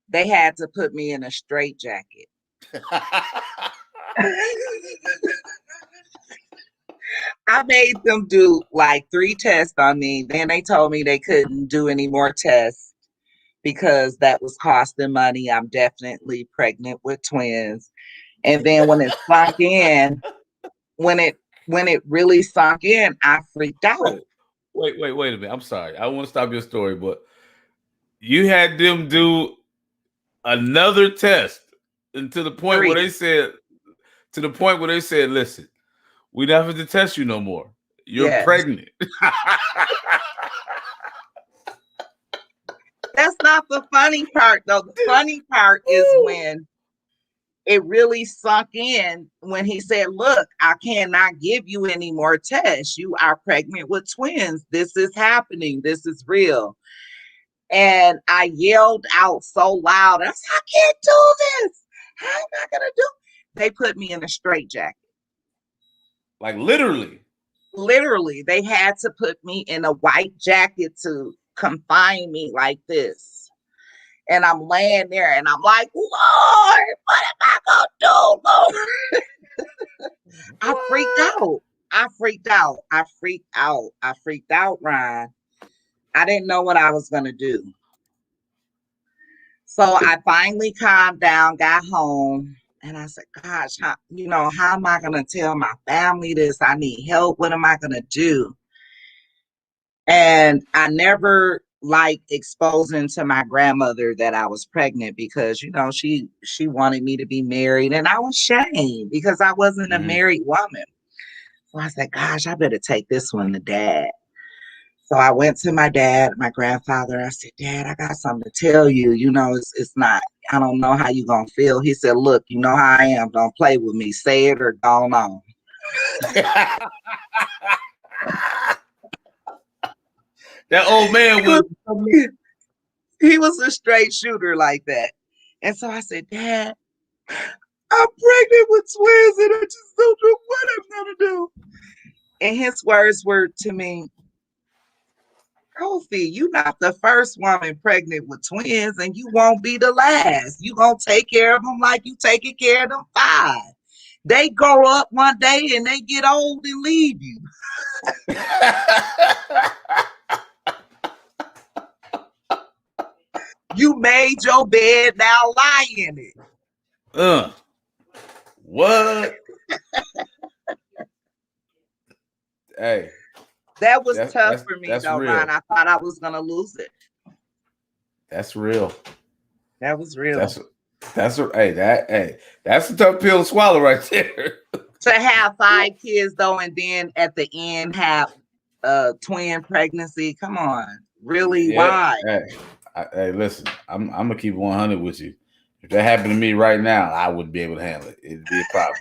they had to put me in a straitjacket. I made them do like 3 tests on me. Then they told me they couldn't do any more tests because that was costing money. I'm definitely pregnant with twins. And then when it sunk in, when it really sunk in, I freaked out. Wait a minute. I'm sorry. I want to stop your story, but you had them do another test, and to the point 3. where they said To the point where they said, "Listen, we don't have to test you no more. You're pregnant." That's not the funny part, though. The funny part is when it really sunk in when he said, "Look, I cannot give you any more tests. You are pregnant with twins. This is happening. This is real." And I yelled out so loud, I said, "I can't do this. How am I gonna do?" They put me in a straitjacket. Like literally. Literally, they had to put me in a white jacket to confine me like this. And I'm laying there and I'm like, "Lord, what am I gonna do, Lord?" I freaked out. I freaked out, Ryan. I didn't know what I was gonna do. So I finally calmed down, got home, and I said, "Gosh, how am I gonna tell my family this? I need help. What am I gonna do?" And I never liked exposing to my grandmother that I was pregnant because she wanted me to be married, and I was shamed because I wasn't a married woman. So I said, "Gosh, I better take this one to Dad." So I went to my dad, my grandfather. I said, "Dad, I got something to tell you. It's not, I don't know how you're going to feel." He said, "Look, you know how I am. Don't play with me. Say it or go on." That old man was. He was a straight shooter like that. And so I said, "Dad, I'm pregnant with twins and I just don't know what I'm going to do." And his words were to me, "Cofae, you're not the first woman pregnant with twins, and you won't be the last. You gonna take care of them like you taking care of them 5. They grow up one day and they get old and leave you." You made your bed, now lie in it. What? Hey. That was tough for me, though, real. Ron. I thought I was gonna lose it. That's real. That was real. That's a tough pill to swallow right there. To have 5 kids though, and then at the end have twin pregnancy. Come on, really? Yeah. Why? Hey, listen, I'm gonna keep 100 with you. If that happened to me right now, I wouldn't be able to handle it. It'd be a problem.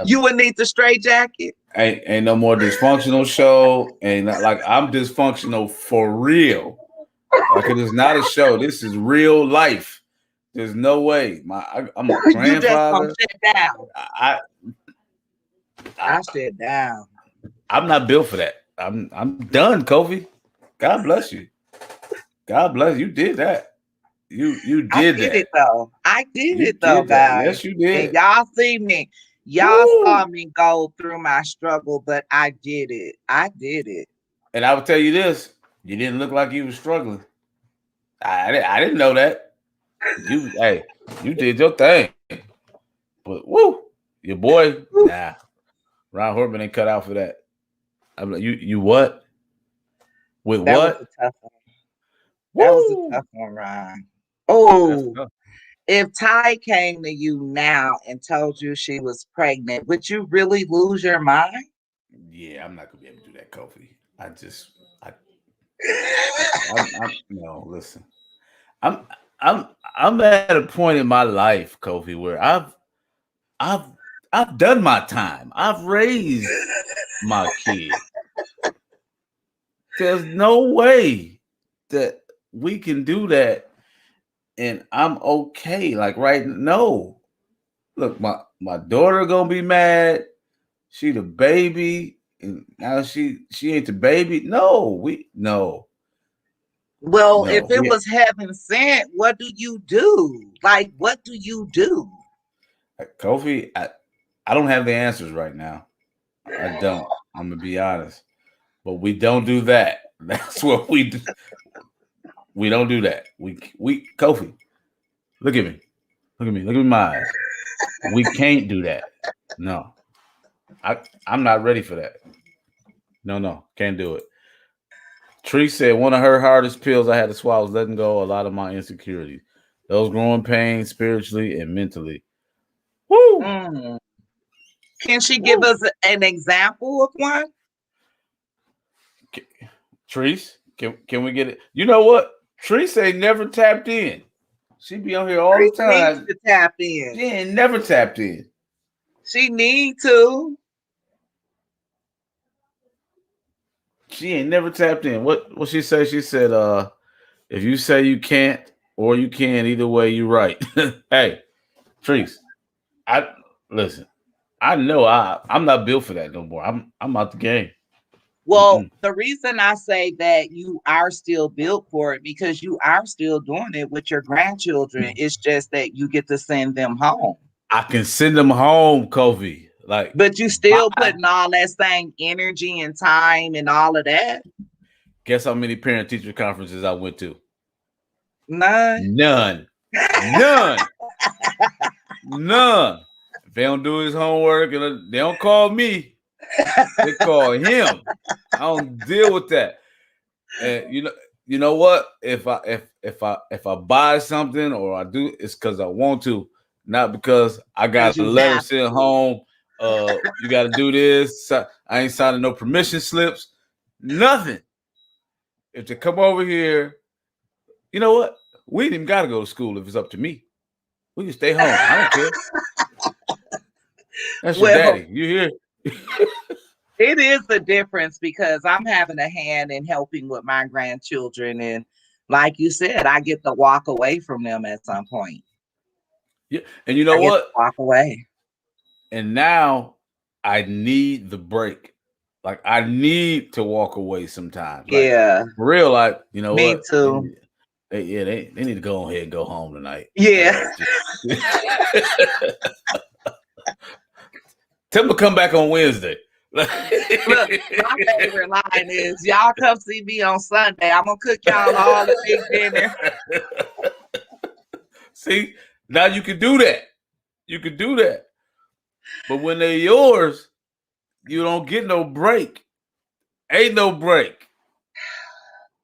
You would need the straitjacket. Ain't no more dysfunctional show. I'm dysfunctional for real. Like it is not a show. This is real life. There's no way. I'm a grandfather. You just gonna shut down. I shut down. I'm not built for that. I'm done, Cofae. God bless you. God bless you. You did that. You did that. I did it though, guys. Yes, you did. And y'all see me. Y'all saw me go through my struggle, but I did it. I did it. And I would tell you this: you didn't look like you were struggling. I didn't know that. You did your thing. But your boy, nah. Ron Hortman ain't cut out for that. I'm like, you what? With that what? Was a tough one. That was a tough one, Ron. Oh, if Ty came to you now and told you she was pregnant, would you really lose your mind? Yeah, I'm not gonna be able to do that, Cofae. No, listen. I'm at a point in my life, Cofae, where I've done my time. I've raised my kid. There's no way that we can do that and I'm okay. Like no. Look, my daughter gonna be mad. She the baby, and now she ain't the baby. No. Well, if it was heaven sent, what do you do? Like, what do you do? Cofae, I don't have the answers right now. I don't. I'm gonna be honest. But we don't do that. That's what we do. We don't do that. We Cofae, look at me. Look at my eyes. We can't do that. No. I'm not ready for that. No, can't do it. Tree said one of her hardest pills I had to swallow was letting go a lot of my insecurities. Those growing pains spiritually and mentally. Woo! Can she give us an example of one? Treese, can we get it? You know what? Treese ain't never tapped in. She be on here all the time. Needs to tap in. She ain't never tapped in. She need to. She ain't never tapped in. What she say? She said, if you say you can't or you can, either way you right. Hey, Treese, I listen. I know I'm not built for that no more. I'm out the game. Well, the reason I say that you are still built for it because you are still doing it with your grandchildren. It's just that you get to send them home. I can send them home, Cofae. But you still putting all that same energy and time and all of that. Guess how many parent-teacher conferences I went to? None. None. If they don't do his homework and they don't call me, they call him. I don't deal with that. And you know what? If I buy something or I do, it's because I want to, not because I got a letter sent home. You got to do this. I ain't signing no permission slips. Nothing. If they come over here, you know what? We ain't even got to go to school if it's up to me. We can stay home. I don't care. That's your daddy. You hear? It is the difference because I'm having a hand in helping with my grandchildren. And like you said, I get to walk away from them at some point. Yeah. And you know what? Walk away. And now I need the break. Like I need to walk away sometimes. Like, yeah. For real, like, you know Me what? too. They need to go ahead and go home tonight. Yeah. Tell them to come back on Wednesday. Look, my favorite line is, y'all come see me on Sunday. I'm going to cook y'all all the big dinner. See, now you can do that. You can do that. But when they're yours, you don't get no break. Ain't no break.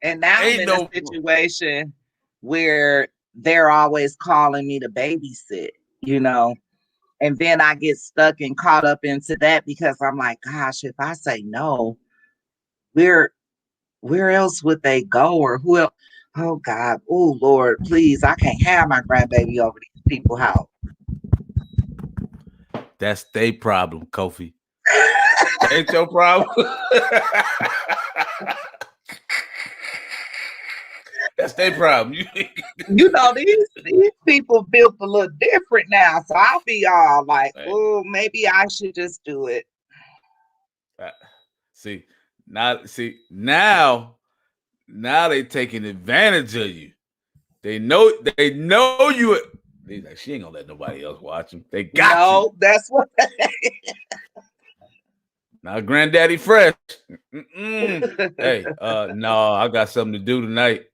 And now I'm in a situation where they're always calling me to babysit, you know. And then I get stuck and caught up into that because I'm like, gosh, if I say no, where else would they go or who else? Oh God, oh Lord, please, I can't have my grandbaby over these people's house. That's their problem, Cofae. Ain't your problem. That's their problem. You know, these people built a little different now. So I'll be all like, oh, maybe I should just do it. Now they taking advantage of you. They know you. They like, she ain't gonna let nobody else watch them. They got you. That's what. Now, Granddaddy Fresh. Hey, no, I got something to do tonight.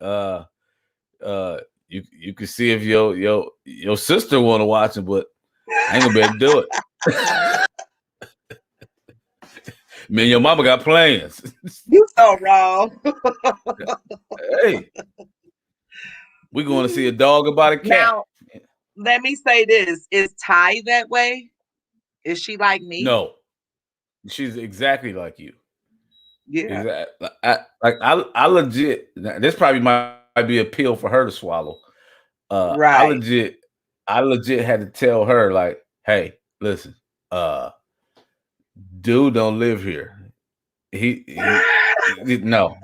You can see if your sister want to watch it, but I ain't gonna be able to do it. Me and your mama got plans. You so wrong. Hey, we're going to see a dog about a cat. Now, let me say this: is Ty that way? Is she like me? No. She's exactly like you. Yeah. I legit. This probably might be a pill for her to swallow. Right. I legit had to tell her, like, hey, listen, dude don't live here. He no.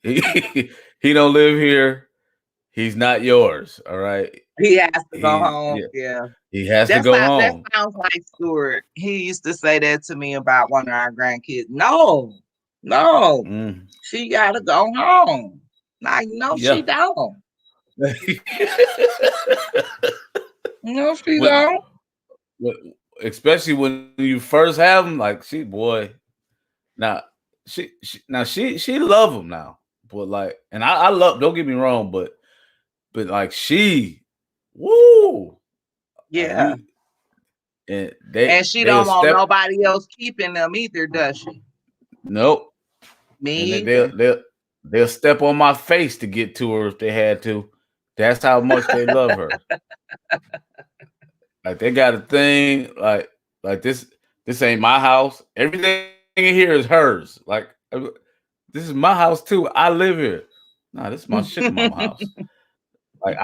He don't live here. He's not yours. All right. He has to go home. Yeah. He has to go home. That sounds like Stuart. He used to say that to me about one of our grandkids. No. She got to go home. Like, no, she don't. No, she don't. Especially when you first have them, like she love them now. But like, and I love, don't get me wrong, but like woo. Yeah. And she don't want nobody else keeping them either, does she? Nope. Me. They'll step on my face to get to her if they had to. That's how much they love her. Like they got a thing like this. This ain't my house. Everything in here is hers. Like this is my house too. I live here. Nah, this is my sugar mama house. Like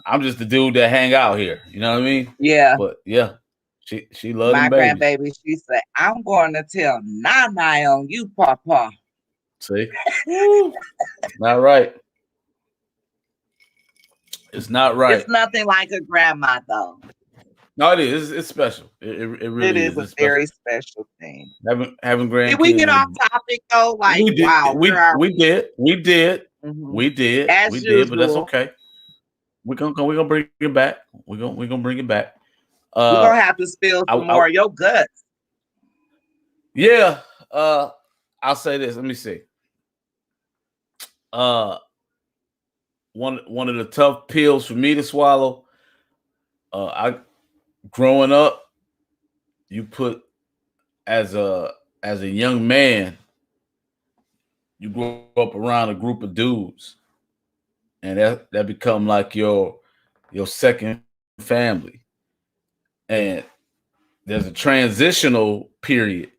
I'm just the dude that hang out here. You know what I mean? Yeah. But yeah, she loved My them babies. grandbaby, she said, I'm going to tell Nana on you, Papa. See? Woo. Not right. It's not right. It's nothing like a grandma, though. No, it is. It's special. It really is a It's very special. special thing. Having grandkids. Did we get off topic though? Like, we did, wow, we did. Mm-hmm. We did. As we usual. did, but that's okay. We're gonna bring it back. We're gonna bring it back. We're gonna have to spill some more of your guts. Yeah. I'll say this. Let me see. One of the tough pills for me to swallow. Growing up, you put as a young man, you grow up around a group of dudes, and that become like your second family. And there's a transitional period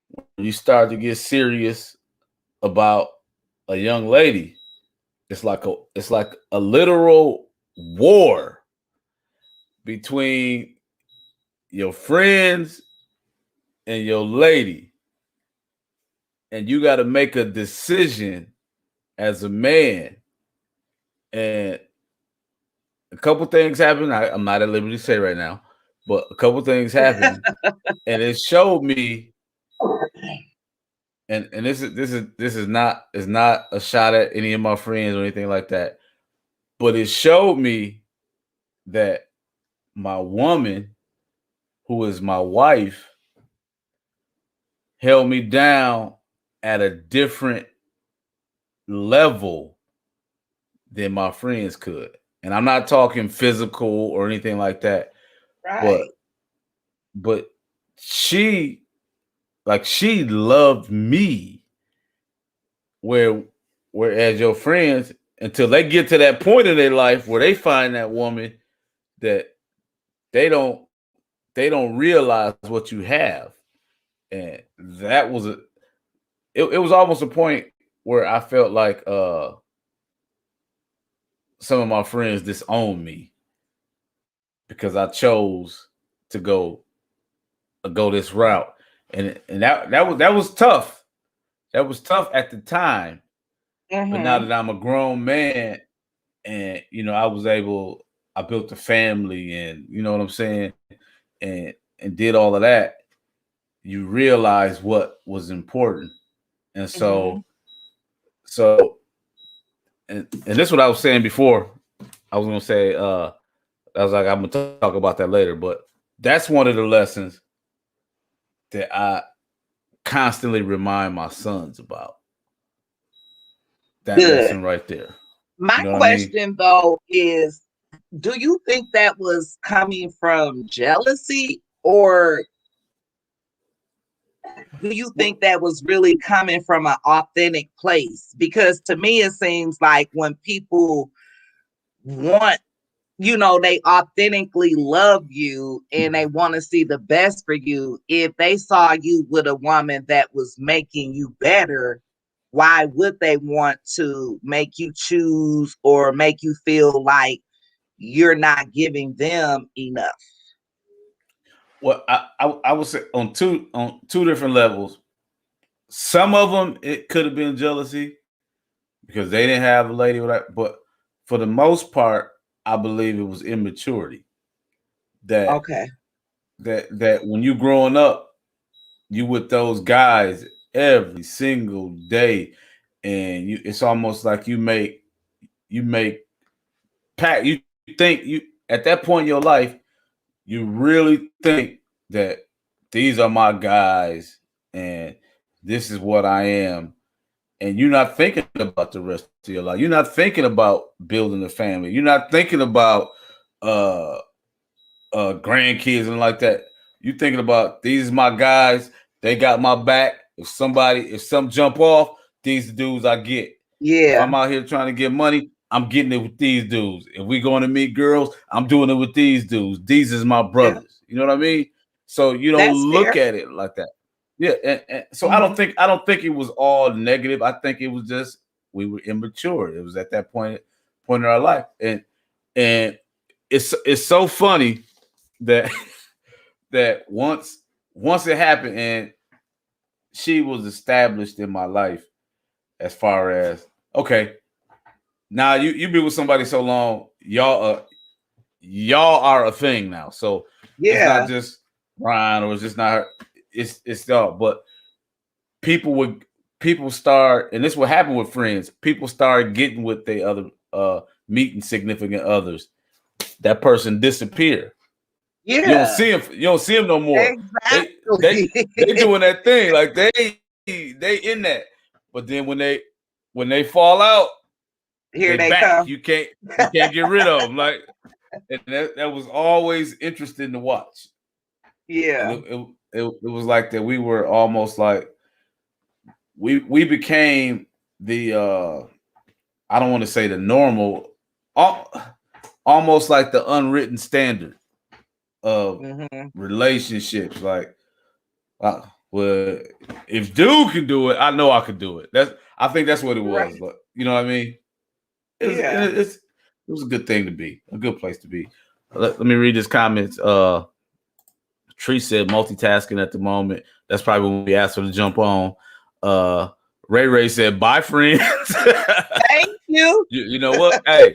when you start to get serious about a young lady. It's like a literal war between your friends and your lady, and you got to make a decision as a man. And a couple things happen. I'm not at liberty to say right now, but a couple things happened, and it showed me. And this is not a shot at any of my friends or anything like that, but it showed me that my woman, who is my wife, held me down at a different level than my friends could. And I'm not talking physical or anything like that. Right. But she loved me, whereas your friends, until they get to that point in their life where they find that woman, that they don't realize what you have. And that was it was almost a point where I felt like some of my friends disowned me because I chose to go this route. And that was tough. That was tough at the time. Mm-hmm. But now that I'm a grown man, and I built a family, and you know what I'm saying, and did all of that, you realize what was important. And so and this is what I was saying before. I was gonna say I was like, I'm gonna talk about that later, but that's one of the lessons that I constantly remind my sons about. That lesson right there. My question though is, do you think that was coming from jealousy, or do you think that was really coming from an authentic place? Because to me, it seems like when people want, they authentically love you and they want to see the best for you. If they saw you with a woman that was making you better, why would they want to make you choose or make you feel like you're not giving them enough? Well, I would say on two different levels. Some of them, it could have been jealousy because they didn't have a lady with that. But for the most part, I believe it was immaturity. That when you growing up, you with those guys every single day, and it's almost like you think at that point in your life, you really think that these are my guys and this is what I am. And you're not thinking about the rest of your life. You're not thinking about building a family. You're not thinking about grandkids and like that. You're thinking about, these are my guys. They got my back. If some jump off, these dudes I get. Yeah. If I'm out here trying to get money, I'm getting it with these dudes. If we going to meet girls, I'm doing it with these dudes. These is my brothers. Yeah. You know what I mean? So you don't That's look fair. at it like that. Yeah, and so Mm-hmm. I don't think it was all negative. I think it was just we were immature. It was at that point in our life, and it's so funny that that once it happened and she was established in my life as far as okay, now you be with somebody so long, y'all are a thing now. So it's not Yeah. just Brian or it's just not her. It's y'all. But people start, and this will happen with friends. People start getting with the other meeting significant others. That person disappear. You don't Yeah. see him. You don't see him no more. They they Exactly. they doing that thing like they in that. But then when they fall out, Here they they back. come. You can't get rid of them. Like and that was always interesting to watch. And Yeah. it was like that. We were almost like we became the I don't want to say the normal, almost like the unwritten standard of Mm-hmm. relationships. Like, well, if dude can do it, I know I could do it. I think that's what it was. Right. But you know what I mean? Yeah. It was a good thing to be, a good place to be. Let me read this comments. Tree said multitasking at the moment. That's probably when we asked her to jump on. Ray said, bye, friends. Thank you. You know what? Hey,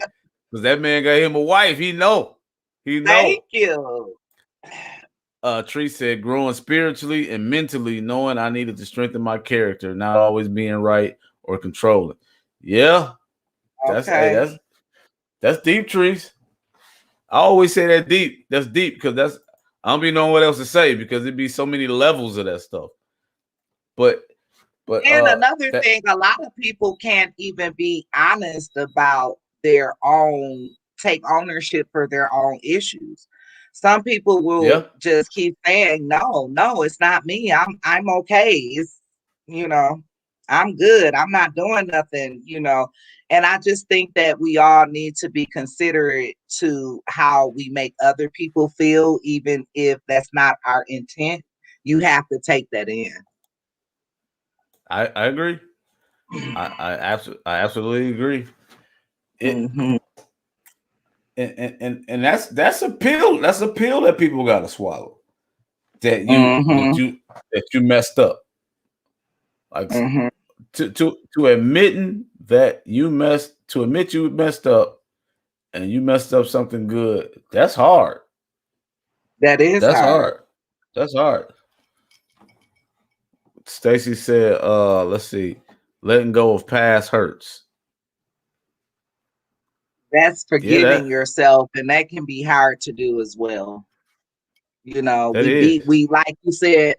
because that man got him a wife. He know. He know. Thank you. Tree said, growing spiritually and mentally, knowing I needed to strengthen my character, not always being right or controlling. Yeah. Okay. That's deep, Trees. I always say that deep. That's deep because I don't be knowing what else to say because it'd be so many levels of that stuff. But And another that thing, a lot of people can't even be honest about their own, take ownership for their own issues. Some people will yeah, just keep saying, no, it's not me. I'm okay. It's, you know, I'm good. I'm not doing nothing. And I just think that we all need to be considerate to how we make other people feel, even if that's not our intent. You have to take that in. I agree. I absolutely agree. It Hmm. and that's a pill. That's a pill that people got to swallow. That Hmm. you messed up. Like Hmm. to admitting that to admit you messed up and you messed up something good. That's hard. That is That's hard. hard. That's hard. Stacy said, let's see, letting go of past hurts. That's Yeah, forgiving yourself, and that can be hard to do as well. that is. We like you said,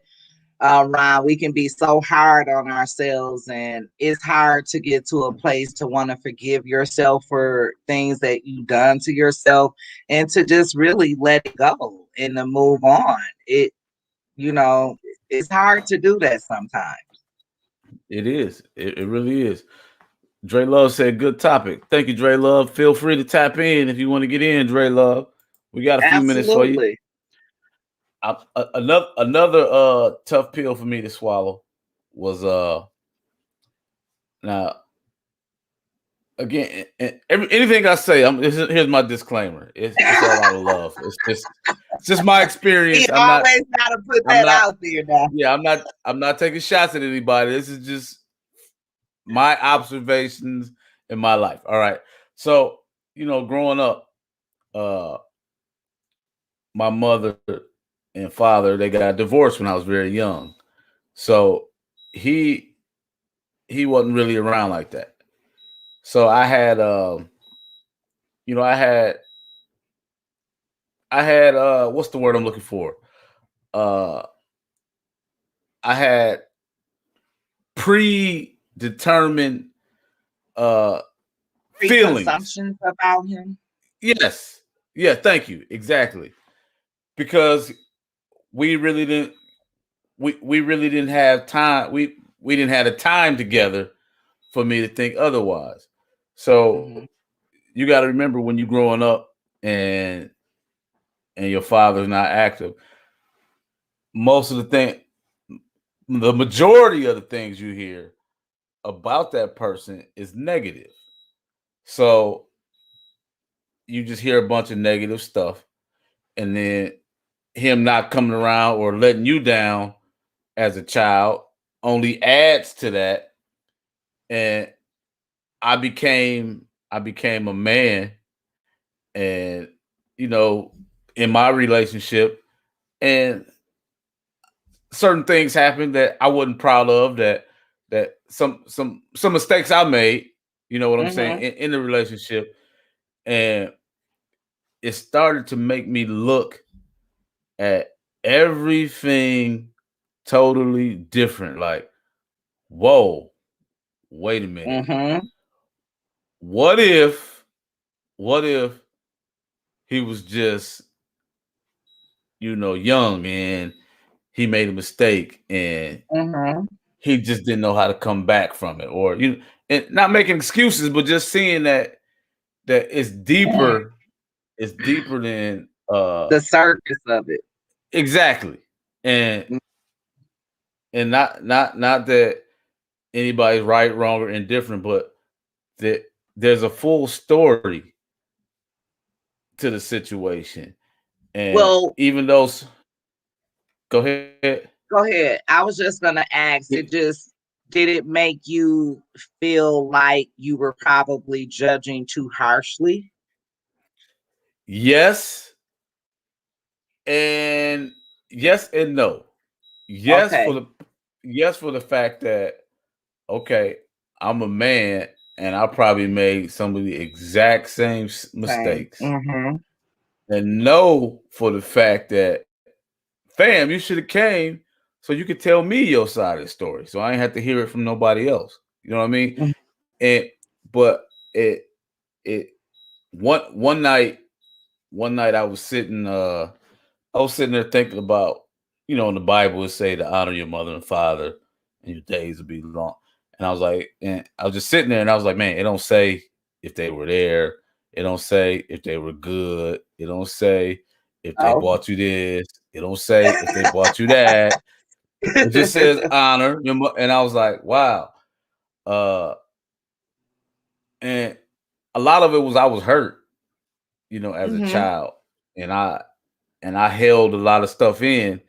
Ron, we can be so hard on ourselves, and it's hard to get to a place to want to forgive yourself for things that you've done to yourself, and to just really let it go and to move on. You know, it's hard to do that sometimes. It is. It really is. Dre Love said, good topic. Thank you, Dre Love. Feel free to tap in if you want to get in, Dre Love. We got a few minutes for you. Absolutely. Another tough pill for me to swallow was now again anything I say, here's my disclaimer. It's all out of love. It's just my He experience. always got to put I'm that not out there now. yeah, I'm not taking shots at anybody. This is just my observations in my life. All right. So, growing up, uh my mother and father, they got divorced when I was very young. So he wasn't really around like that. So I had you know, I had what's the word I'm looking for? Uh I had predetermined feelings. Preconceptions about him. Yes. Yeah, thank you. Exactly. Because we really didn't we really didn't have time. We didn't have the time together for me to think otherwise. So Hmm. you got to remember when you're growing up and your father's not active. most of the majority of the things you hear about that person is negative. So you just hear a bunch of negative stuff, and then him not coming around or letting you down as a child only adds to that. And I became a man, and you know, in my relationship, and certain things happened that I wasn't proud of, that some mistakes I made, you know what I'm saying, Mm-hmm. in the relationship. And it started to make me look at everything totally different. Like, whoa, wait a minute. Mm-hmm. What if, what if he was just, young, and he made a mistake, and Mm-hmm. he just didn't know how to come back from it, or and not making excuses, but just seeing that it's deeper than The surface of it. exactly. and and not that anybody's right, wrong, or indifferent, but that there's a full story to the situation. And Well, even though go ahead. go ahead. I was just gonna ask, Y- did it make you feel like you were probably judging too harshly? yes, and yes and no. Yes for Okay. the yes for the fact that, okay, I'm a man, and I probably made some of the exact same Same. mistakes. Mm-hmm. And no for the fact that, fam, you should have came so you could tell me your side of the story, so I ain't have to hear it from nobody else. You know what I mean? And but it one night I was sitting there thinking about, in the Bible it say to honor your mother and father, and your days will be long. And I was like, and I was just sitting there, and I was like, man, it don't say if they were there. It don't say if they were good. It don't say if they Oh. bought you this. It don't say if they bought you that. It just says honor your and I was like, wow. Uh, and a lot of it was I was hurt, as a Mm-hmm. child, and I held a lot of stuff in.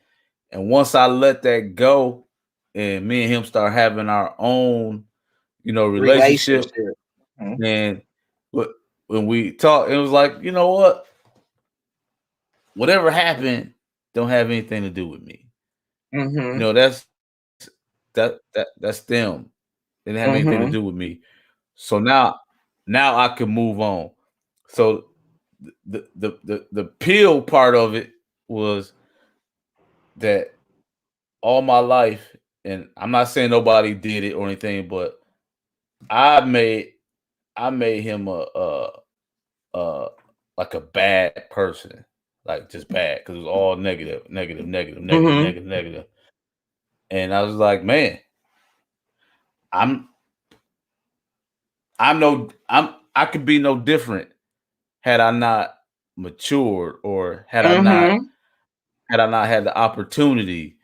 And once I let that go, and me and him start having our own, relationship, Relationship. and wh- when we talked, it was like, you know what? Whatever happened don't have anything to do with me. Mm-hmm. That's them. It didn't have anything to Mm-hmm. do with me. So now I can move on. So the pill part of it was that all my life, and I'm not saying nobody did it or anything, but I made I made him a like a bad person, like just bad, because it was all negative, negative, negative, negative, Mm-hmm. negative, negative. And I was like, man, I'm I could be no different had I not matured, or Mm-hmm. had I not had the opportunity,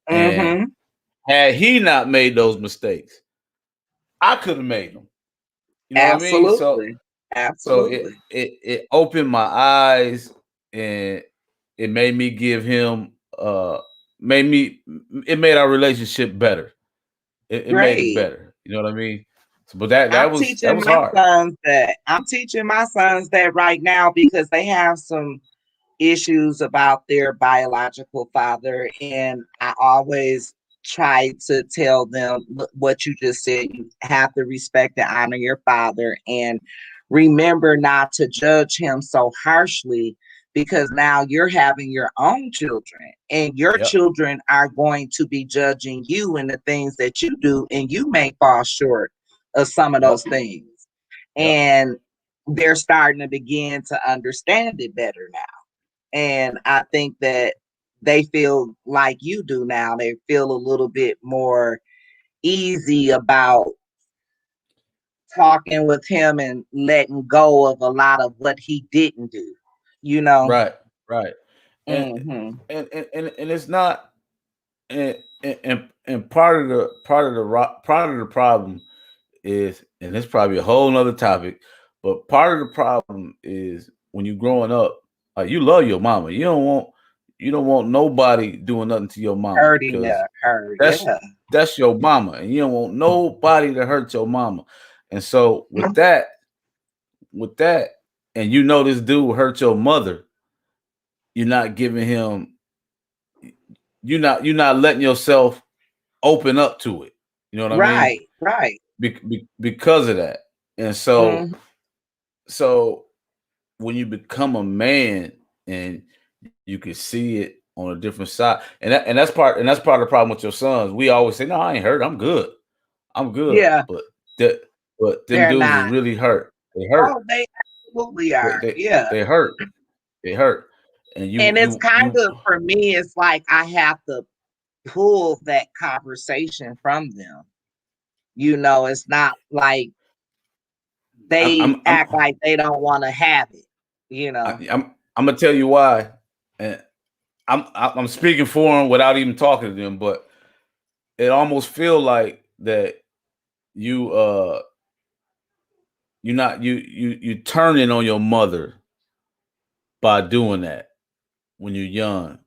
and Mm-hmm. had he not made those mistakes, I could have made them. You know what I mean? So Absolutely. so it Absolutely. it it opened my eyes, and it made me give him made me it made our relationship better. It made it Great. better. You know what I mean? So, but that I'm that was that teaching was my hard. sons that. I'm teaching my sons that right now because they have some issues about their biological father. And I always try to tell them what you just said. You have to respect and honor your father, and remember not to judge him so harshly, because now you're having your own children, and your Yep. children are going to be judging you and the things that you do, and you may fall short of some of those Yep. things. Yep. And they're starting to begin to understand it better now. And I think that they feel like you do now. They feel a little bit more easy about talking with him and letting go of a lot of what he didn't do, you know? Right. Right. And Mm-hmm. and it's not. and part of the problem is, and it's probably a whole nother topic, but part of the problem is when you growing up, like you love your mama. You don't want nobody doing nothing to your mama Hurting because her. that's Yeah. that's your mama, and you don't want nobody to hurt your mama. And so with that, and you know this dude hurt your mother, you're not giving him, you're not letting yourself open up to it. You know what I mean? Right. Right. Because of that. And so Mhm. so when you become a man and you can see it on a different side, and that's part of the problem with your sons. We always say, "No, I ain't hurt. I'm good." Yeah. That but them They're dudes is not. really hurt. They hurt. Oh, they absolutely They are. they, Yeah. they hurt. They hurt. And And it's kind of, for me, it's like I have to pull that conversation from them. It's not like they I'm act like they don't want to have it, you know. I'm gonna tell you why. And I'm speaking for them without even talking to them, but it almost feel like that you you're not you turning on your mother by doing that when you're young.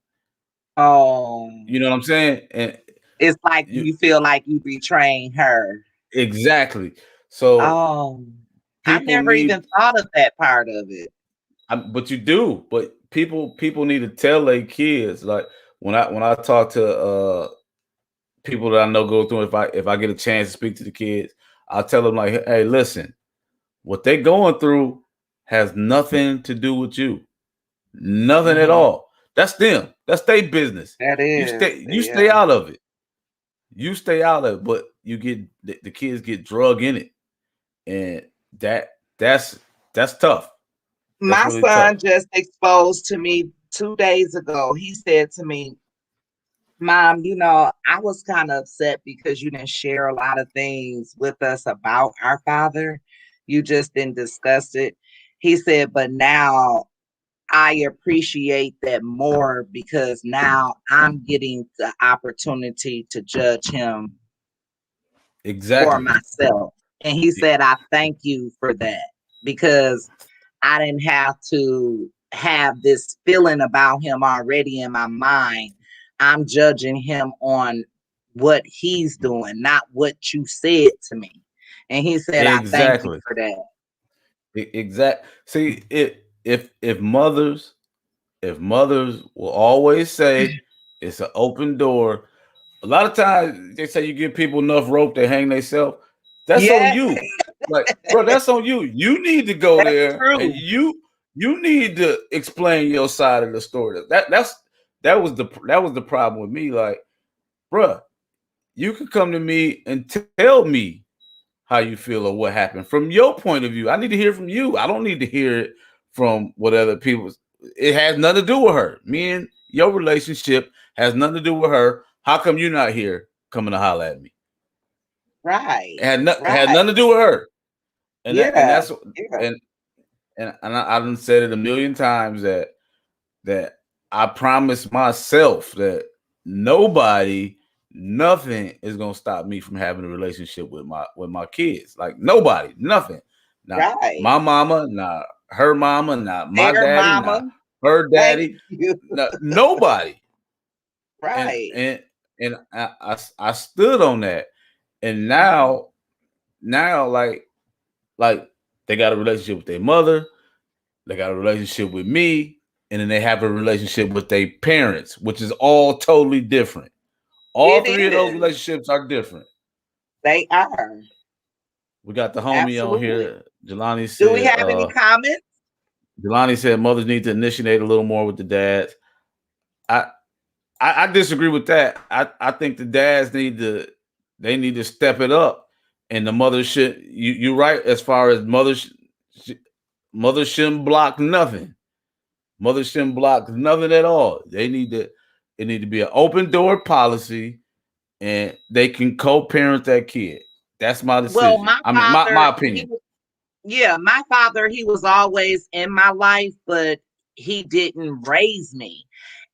Oh, You know what I'm saying? And it's like you you feel like you betraying her. exactly. So Oh, I people never need, even thought of that part of it. but you do. But people need to tell their kids. Like when I talk to people that I know go through, if I get a chance to speak to the kids, I'll tell them like, hey, listen, what they going through has nothing to do with you. Nothing at Hmm. all. That's them. That's their business. That is, You stay yeah. out of it. You stay out of it, but you get the kids get drug in it. And that that's that's tough. That's My really tough. son just exposed to me 2 days ago. He said to me, Mom, I was kind of upset because you didn't share a lot of things with us about our father. You just didn't discuss it. He said, but now I appreciate that more because now I'm getting the opportunity to judge him for Exactly. myself. And he said, I thank you for that because I didn't have to have this feeling about him already in my mind. I'm judging him on what he's doing, not what you said to me. And he said, I thank you Exactly. for that. Exact. See, if mothers will always say it's an open door. A lot of times they say you give people enough rope to hang themselves. That's on Yeah, you. Like, bro, that's on you. You need to go that's there and true. you need to explain your side of the story. That was the problem with me. Like, bro, you could come to me and tell me how you feel or what happened from your point of view. I need to hear from you. I don't need to hear it from what other people. It has nothing to do with her. Me and your relationship has nothing to do with her. How come you're not here coming to holler at me? Right, It had nothing right. to do with her. And Yeah, that's yeah. and I done said it a million times that I promised myself that nobody, nothing is gonna stop me from having a relationship with my kids. Like nobody, nothing. Not Right. my mama, not her mama, not my Their daddy, mama. not her Thank daddy, you. nobody. And Right. and and I stood on that. And Mhm. now like they got a relationship with their mother, they got a relationship with me, and then they have a relationship with their parents, which is all totally different. All It three of those is. relationships are different. They are. We got the homie on Absolutely. here. Do we have any comments? Jelani said mothers need to initiate a little more with the dads. I I disagree with that. I think the dads need to step it up, and the mothers should. You right as far as mothers shouldn't block nothing. Mothers shouldn't block nothing at all. It need to be an open door policy, and they can co-parent that kid. That's my Well, decision. my I mean, my father, opinion. my father, he was always in my life, but he didn't raise me.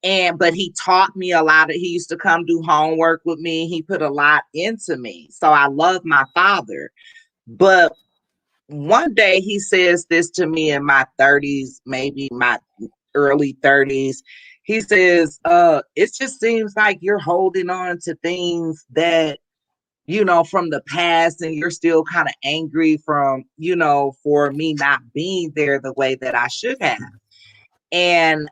But he taught me a lot. He used to come do homework with me. He put a lot into me. So I love my father. But one day he says this to me in my 30s, maybe my early 30s. He says, it just seems like you're holding on to things that, from the past, and you're still kind of angry from, for me not being there the way that I should have. And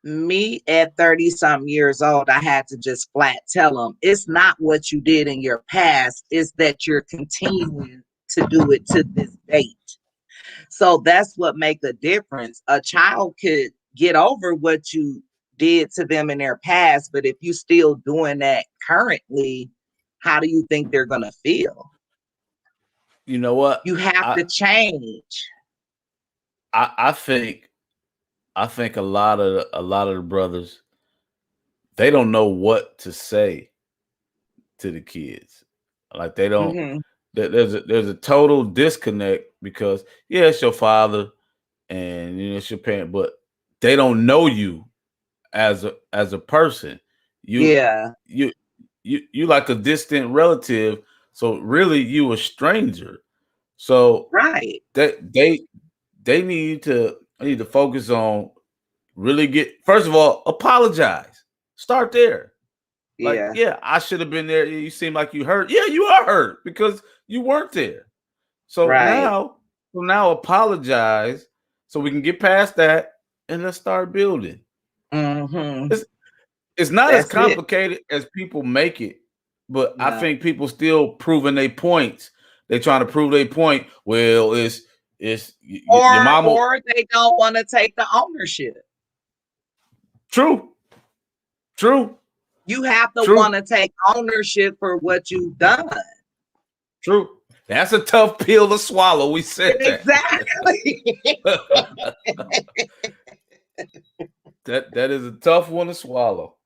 me at 30 something years old, I had to just flat tell him, it's not what you did in your past, it's that you're continuing to do it to this date. So that's what make a difference. A child could get over what you did to them in their past, but if you still doing that currently, how do you think they're gonna feel? You know what? You have to change. I think a lot of the brothers, they don't know what to say to the kids. Like they don't. Mm-hmm. There's a total disconnect because it's your father and it's your parent, but they don't know you as a person. You like a distant relative, so really you a stranger. So right, they need to focus on really first of all, apologize. Start there. Like, I should have been there. You seem like you hurt. Yeah, you are hurt because you weren't there. So now apologize so we can get past that and let's start building. Mm-hmm. It's not as complicated as people make it, but I think people still proving their points. They're trying to prove their point. Well, it's your mama, or they don't want to take the ownership. True. You have to want to take ownership for what you've done. True. That's a tough pill to swallow. We said exactly. That is a tough one to swallow.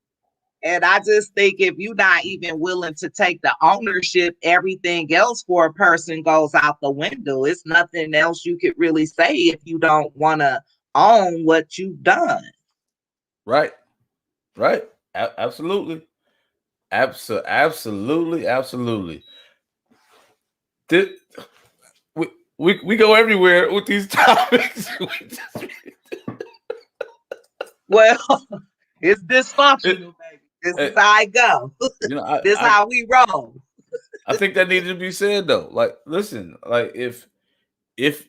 And I just think if you're not even willing to take the ownership, everything else for a person goes out the window. It's nothing else you could really say if you don't want to own what you've done. Right. Absolutely. Absolutely. We go everywhere with these topics. Well, it's dysfunctional, baby. This is how I go. This is how we roll. I think that needed to be said though. Like, listen, like if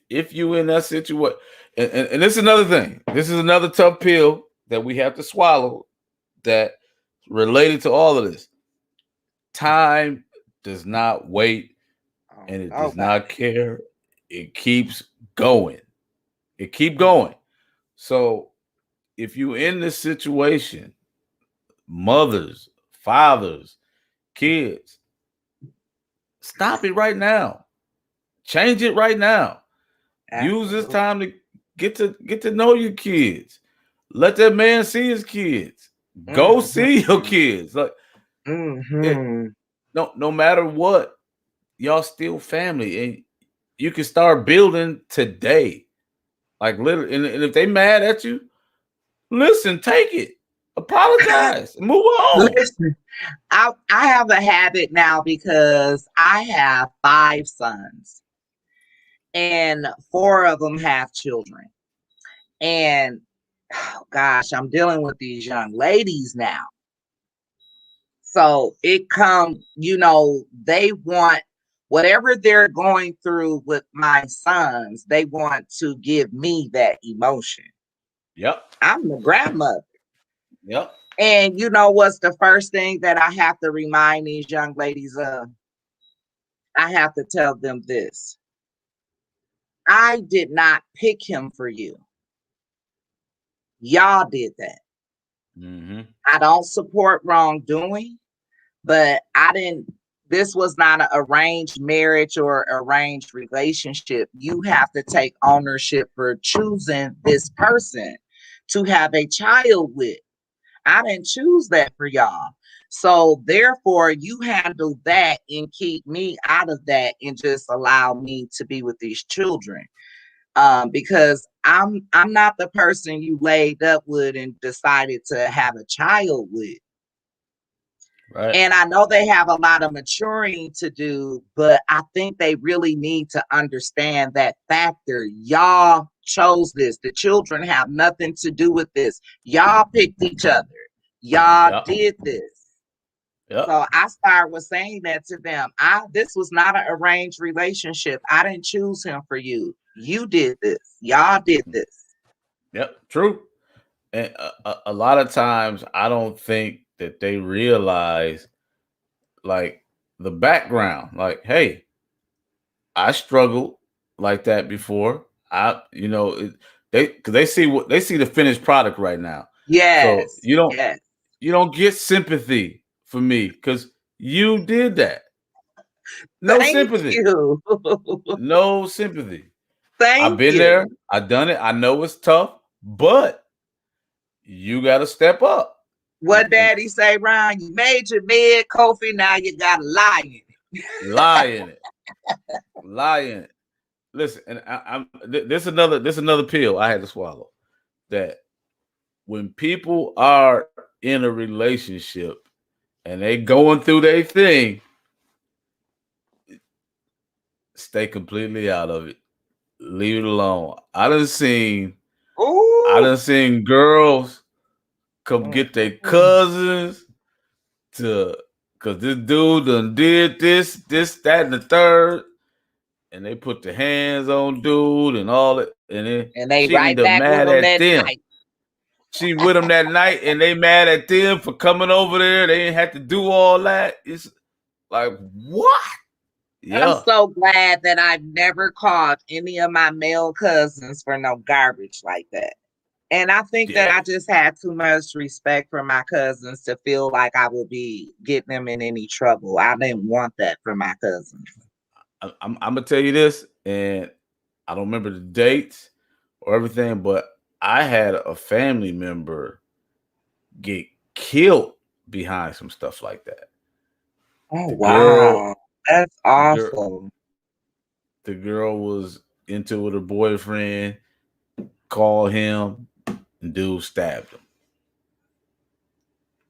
you in that situation, and this is another thing. This is another tough pill that we have to swallow that related to all of this. Time does not wait and it does not care. It keeps going. So if you in this situation, mothers, fathers, kids, stop it right now. Change it right now. Absolutely. Use this time to get to know your kids. Let that man see his kids. Go see your kids. Like, no matter what, y'all still family, and you can start building today. Like literally, and if they mad at you, listen, take it, apologize, move on. Listen, I have a habit now because I have 5 sons, and 4 of them have children. And gosh, I'm dealing with these young ladies now. So it comes, they want whatever they're going through with my sons, they want to give me that emotion. Yep. I'm the grandmother. Yep. And you know what's the first thing that I have to remind these young ladies of? I have to tell them this. I did not pick him for you. Y'all did that. Mm-hmm. I don't support wrongdoing, but this was not an arranged marriage or arranged relationship. You have to take ownership for choosing this person to have a child with. I didn't choose that for y'all. So therefore, you handle that and keep me out of that and just allow me to be with these children. Because I'm not the person you laid up with and decided to have a child with. Right. And I know they have a lot of maturing to do, but I think they really need to understand that factor. Y'all chose this. The children have nothing to do with this. Y'all picked each other. Y'all Yep. did this. Yep. So I started with saying that to them. This was not an arranged relationship. I didn't choose him for you. You did this. Y'all did this. Yep. True. And a lot of times, I don't think that they realize like the background. Like, hey, I struggled like that before. Because they see the finished product right now. So Yes. you Yes. don't get sympathy for me because you did that. No Thank sympathy. you. No sympathy. I've Thank been you. there. I've done it. I know it's tough, but you got to step up. What daddy say, Ron? You made your bed, Cofae. Now you got to lie in it. Lie in it. Lie in it. Listen, and I'm this another pill I had to swallow. That when people are in a relationship and they going through their thing, stay completely out of it. Leave it alone. I done seen girls come get their cousins to because this dude done did this, that, and the third, and they put the hands on dude and all it, and then they she right end up back with mad them at that them. night. She with them that night, and they mad at them for coming over there. They ain't have to do all that. It's like, what? I'm Yeah. so glad that I've never called any of my male cousins for no garbage like that. And I think that I just had too much respect for my cousins to feel like I would be getting them in any trouble. I didn't want that for my cousins. I'm gonna tell you this, and I don't remember the dates or everything, but I had a family member get killed behind some stuff like that. Oh, The wow. That's the girl, awful. the girl was into it with her boyfriend, called him, and dude stabbed him.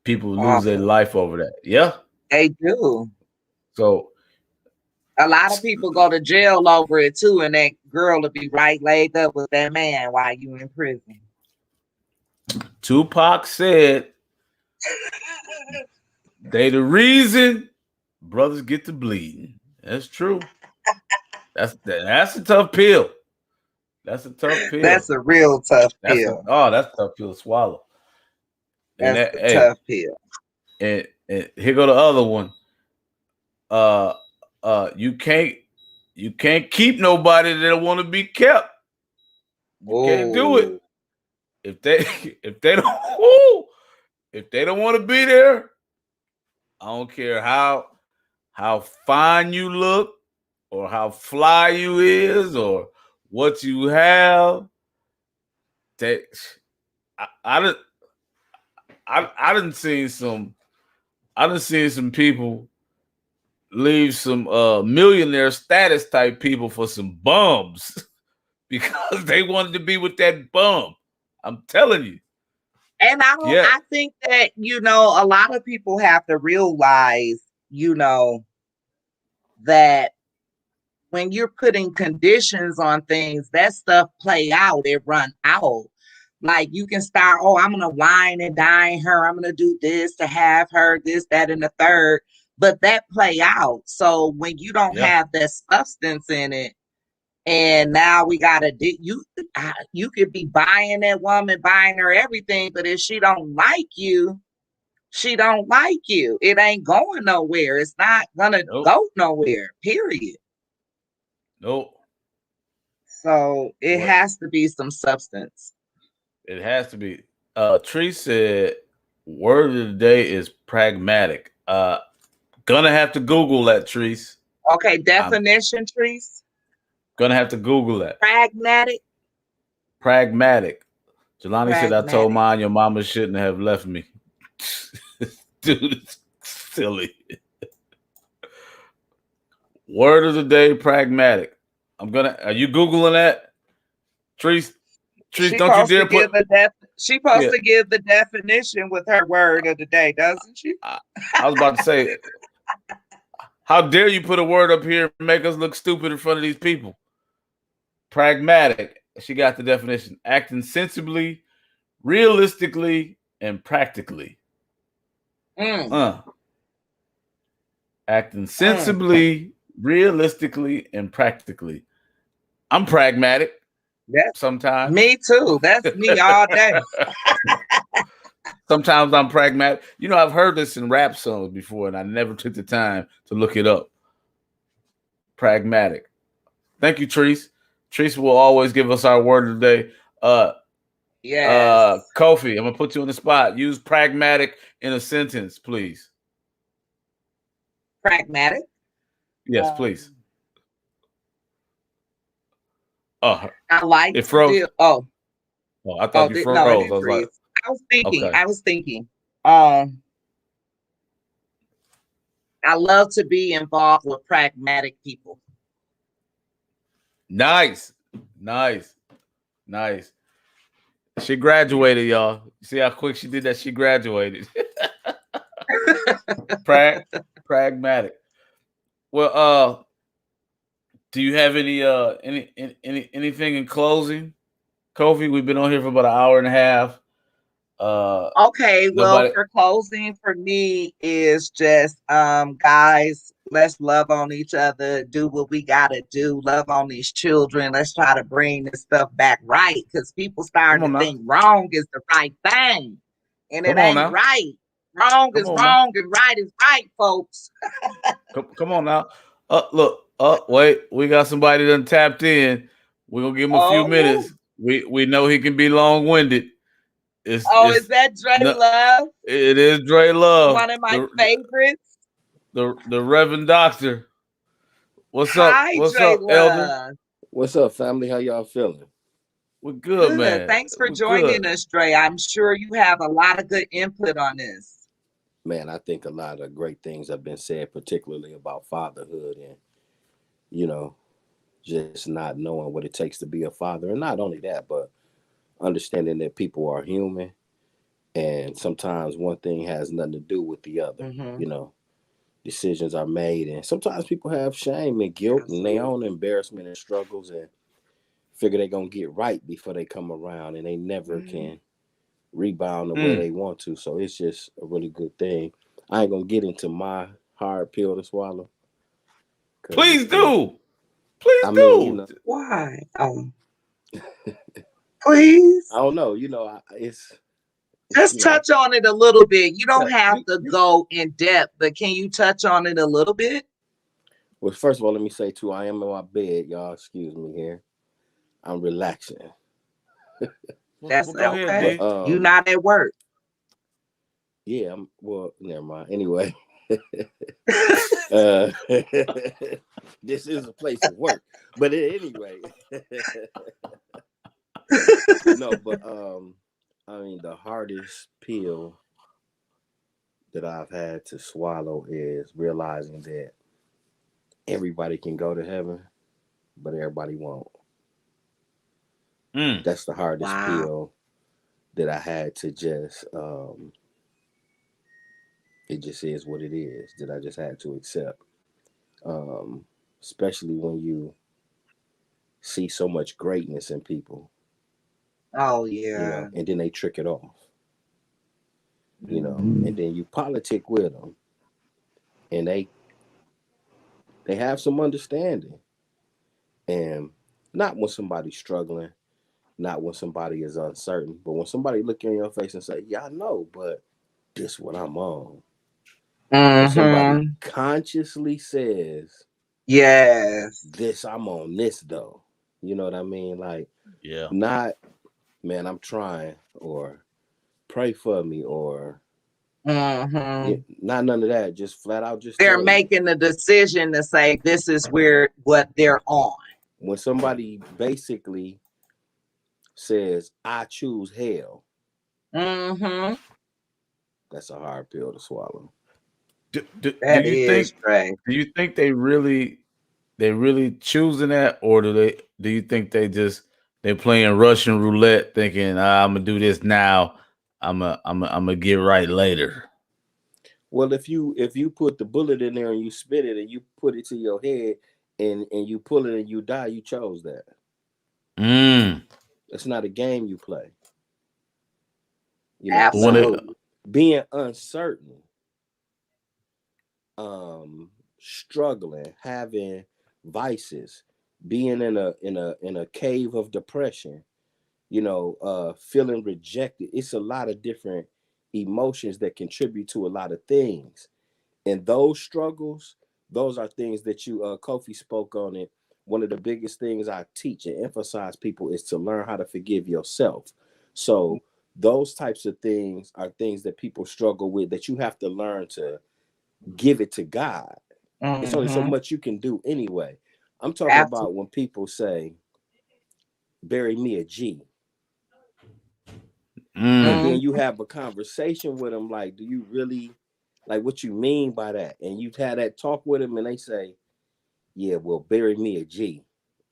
People lose their Awful. life over that. Yeah. They do. So A lot of people go to jail over it too, and that girl will be right laid up with that man while you in prison. Tupac said they the reason brothers get to bleeding. That's true. That's a tough pill. That's a tough pill. That's a real tough That's pill. that's a tough pill to swallow. And That's a tough pill. And here go the other one. You can't keep nobody that want to be kept. You can't do it. If they don't if they don't want to be there, I don't care how fine you look or how fly you is or what you have. That I done seen some people leave some millionaire status type people for some bums because they wanted to be with that bum. I'm telling you. And I think that, a lot of people have to realize, that when you're putting conditions on things, that stuff play out, it run out. Like you can start, I'm gonna wine and dine her, I'm gonna do this to have her, this, that, and the third, but that play out. So when you don't have that substance in it, and now we gotta you could be buying that woman, buying her everything, but if she don't like you, she don't like you. It ain't going nowhere. It's not gonna go nowhere, period. Nope. So it has to be some substance. It has to be. Tree said, word of the day is pragmatic. Gonna have to Google that, Trees. Okay, definition, Trees. Gonna have to Google that. Pragmatic. Pragmatic. Jelani said, I told mine your mama shouldn't have left me. Dude, it's silly. Word of the day, pragmatic. Are you Googling that? Trees, She don't you supposed to dare give put. she supposed Yeah, to give the definition with her word of the day, doesn't she? I was about to say, how dare you put a word up here and make us look stupid in front of these people? Pragmatic. She got the definition. Acting sensibly, realistically, and practically. Mm, Acting mm. sensibly, realistically, and practically. I'm pragmatic That's sometimes. me too. That's me all day. Sometimes I'm pragmatic. You know, I've heard this in rap songs before, and I never took the time to look it up. Pragmatic. Thank you, Treese. Treese will always give us our word of the day. Yes. Kofi, I'm gonna put you on the spot. Use pragmatic in a sentence, please. Pragmatic. Yes, please. Um, Oh, I like it to froze. do. Oh, I thought you No, it froze. I didn't was like, freeze. I was thinking. okay. I was thinking. Um, I love to be involved with pragmatic people. Nice. She graduated, y'all. See how quick she did that? She graduated. Pragmatic. Well, do you have anything in closing, Kofi? We've been on here for about an hour and a half. Okay, well, Nobody. for closing for me is just guys, let's love on each other, do what we gotta do, love on these children. Let's try to bring this stuff back right because people Come starting on to now. think wrong is the right thing. And it Come on ain't now. right. Wrong Come is on now. wrong and right is right, folks. Come on now. Look. Wait. We got somebody done tapped in. We're gonna give him a few Oh, minutes. We know he can be long winded. is It's that Dre no. Love? It is Dre Love, One of my favorites. the Reverend Doctor. What's up? Hi, What's Dre up, Elder? Love. What's up, family? How y'all feeling? We're good, Good. man. Thanks for We're good. joining us, Dre. I'm sure you have a lot of good input on this. Man, I think a lot of great things have been said, particularly about fatherhood and, you know, just not knowing what it takes to be a father. And not only that, but understanding that people are human and sometimes one thing has nothing to do with the other. Mm-hmm. You know, decisions are made and sometimes people have shame and guilt and their own embarrassment and struggles and figure they're going to get right before they come around and they never can rebound the way they want to. So it's just a really good thing. I ain't gonna get into my hard pill to swallow. Please do. Please I mean, do. Why? Please. I don't know. You know, it's Just touch on it a little bit. You don't have to go in depth, but can you touch on it a little bit? Well, first of all, let me say too, I am in my bed, y'all. Excuse me here. I'm relaxing. That's Go ahead, okay. D. You not at work. Yeah, never mind. Anyway. This is a place of work. But anyway. No, but I mean the hardest pill that I've had to swallow is realizing that everybody can go to heaven, but everybody won't. That's the hardest pill that I had to just it just is what it is that I just had to accept. Especially when you see so much greatness in people. Oh yeah. You know, and then they trick it off. You know, and then you politic with them, and they have some understanding, and not when somebody's struggling, not when somebody is uncertain, but when somebody look in your face and say, "Yeah, I know, but this what I'm on." When somebody consciously says, yes, "This I'm on this though," you know what I mean? Like, Yeah. not, man, I'm trying, or pray for me, or not none of that. Just flat out, just they're making the decision to say this is what they're on. When somebody basically says, "I choose hell," that's a hard pill to swallow. Do you think they really choosing that, or do you think they They're playing Russian roulette, thinking I'm gonna do this now. I'm gonna get right later. Well, if you put the bullet in there and you spit it and you put it to your head and you pull it and you die, you chose that. Mm. It's not a game you play. When it, Absolutely. Being uncertain, struggling, having vices, being in a cave of depression, feeling rejected. It's a lot of different emotions that contribute to a lot of things. And those struggles, those are things that you Cofae spoke on it. One of the biggest things I teach and emphasize people is to learn how to forgive yourself. So those types of things are things that people struggle with that you have to learn to give it to God. It's only so much you can do anyway. I'm talking Absolutely. about when people say, bury me a G. And then you have a conversation with them like, do you really, like, what you mean by that? And you've had that talk with them and they say, yeah, well, bury me a G.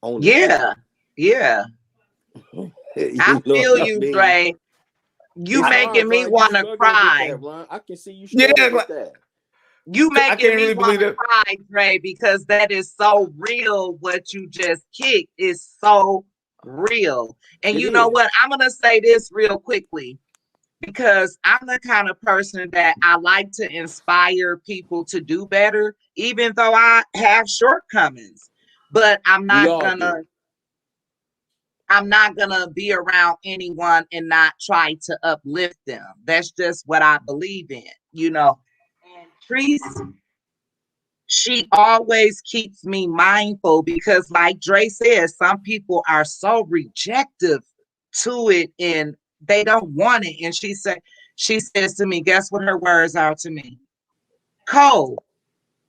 On a G. Yeah. I You know feel what I you, mean? Dre. You It's making hard, me Ron. You want to struggling with cry. that, Ron. I can see you yeah, struggling like, with that. You I making can't me really want believe to that. cry, Dre, because that is so real. What you just kicked is so real. And It you know is. what? I'm gonna say this real quickly because I'm the kind of person that I like to inspire people to do better, even though I have shortcomings. But We all do. I'm not gonna be around anyone and not try to uplift them. That's just what I believe in, you know. And Treese, she always keeps me mindful because, like Dre says, some people are so rejective to it and they don't want it. And she says to me, guess what her words are to me? Cole,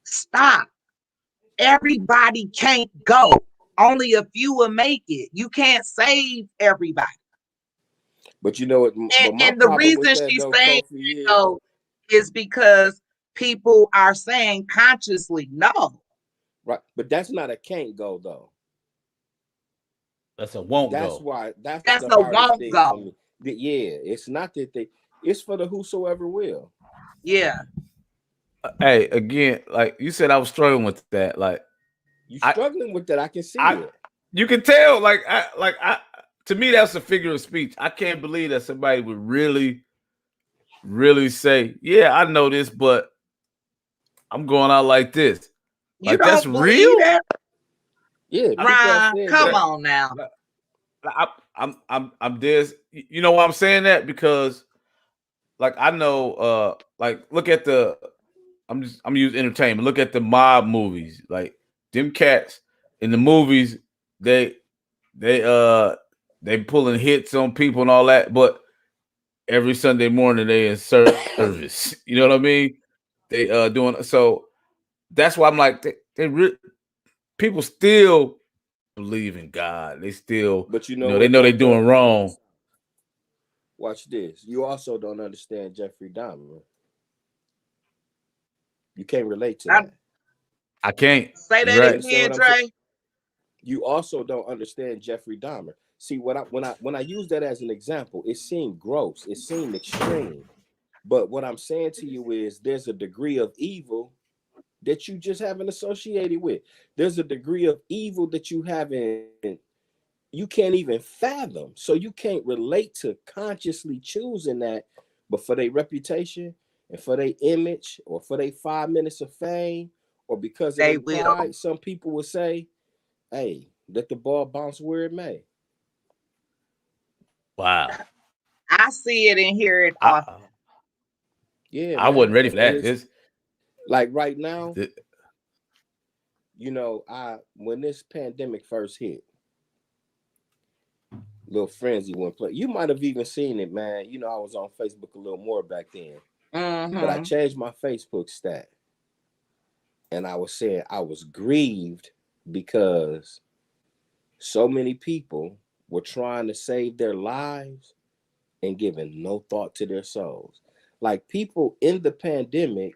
stop. Everybody can't go. Only a few will make it. You can't save everybody. But you know what? But my And the problem with reason that, she's though, saying Kofi, that, is though, is because people are saying consciously no. right. But that's not a can't go, though. That's a won't That's go. why that's That's the a hardest won't thing for go. me. Yeah, it's not that it's for the whosoever will. Yeah. Hey, again, like you said, I was struggling with that. Like You I, struggling with that? I can see I, it. you can tell. To me, that's a figure of speech. I can't believe that somebody would really say, "Yeah, I know this, but I'm going out like this." You Like that's don't believe real. that? Yeah, people are Ryan, saying come that. on now. I'm this. You know why I'm saying that? Because like I know, like look at I'm using entertainment. Look at the mob movies. Like them cats in the movies, they they uh they pulling hits on people and all that, but every Sunday morning they in service. You know what I mean? They doing so. That's why I'm like people still believe in God. They still, But you you know know, they what, know though, they doing Coach? wrong. Watch this. You also don't understand Jeffrey Dahmer. You can't relate to I, that. I can't. say You're that You right. understand again, what I'm saying? Dre. You also don't understand Jeffrey Dahmer. See, when I use that as an example, it seemed gross, it seemed extreme. But what I'm saying to you is there's a degree of evil that you just haven't associated with. There's a degree of evil that you can't even fathom. So you can't relate to consciously choosing that, but for their reputation and for their image or for their 5 minutes of fame or because of They their will. pride, some people will say, hey, let the ball bounce where it may. Wow. I see it and hear it I often. Yeah, I wasn't man. ready And for that. it's like right now, This I when this pandemic first hit, little frenzy went play. You might have even seen it, man. I was on Facebook a little more back then. But I Mm-hmm. changed my Facebook stat. And I was saying I was grieved because so many people were trying to save their lives and giving no thought to their souls. Like people in the pandemic,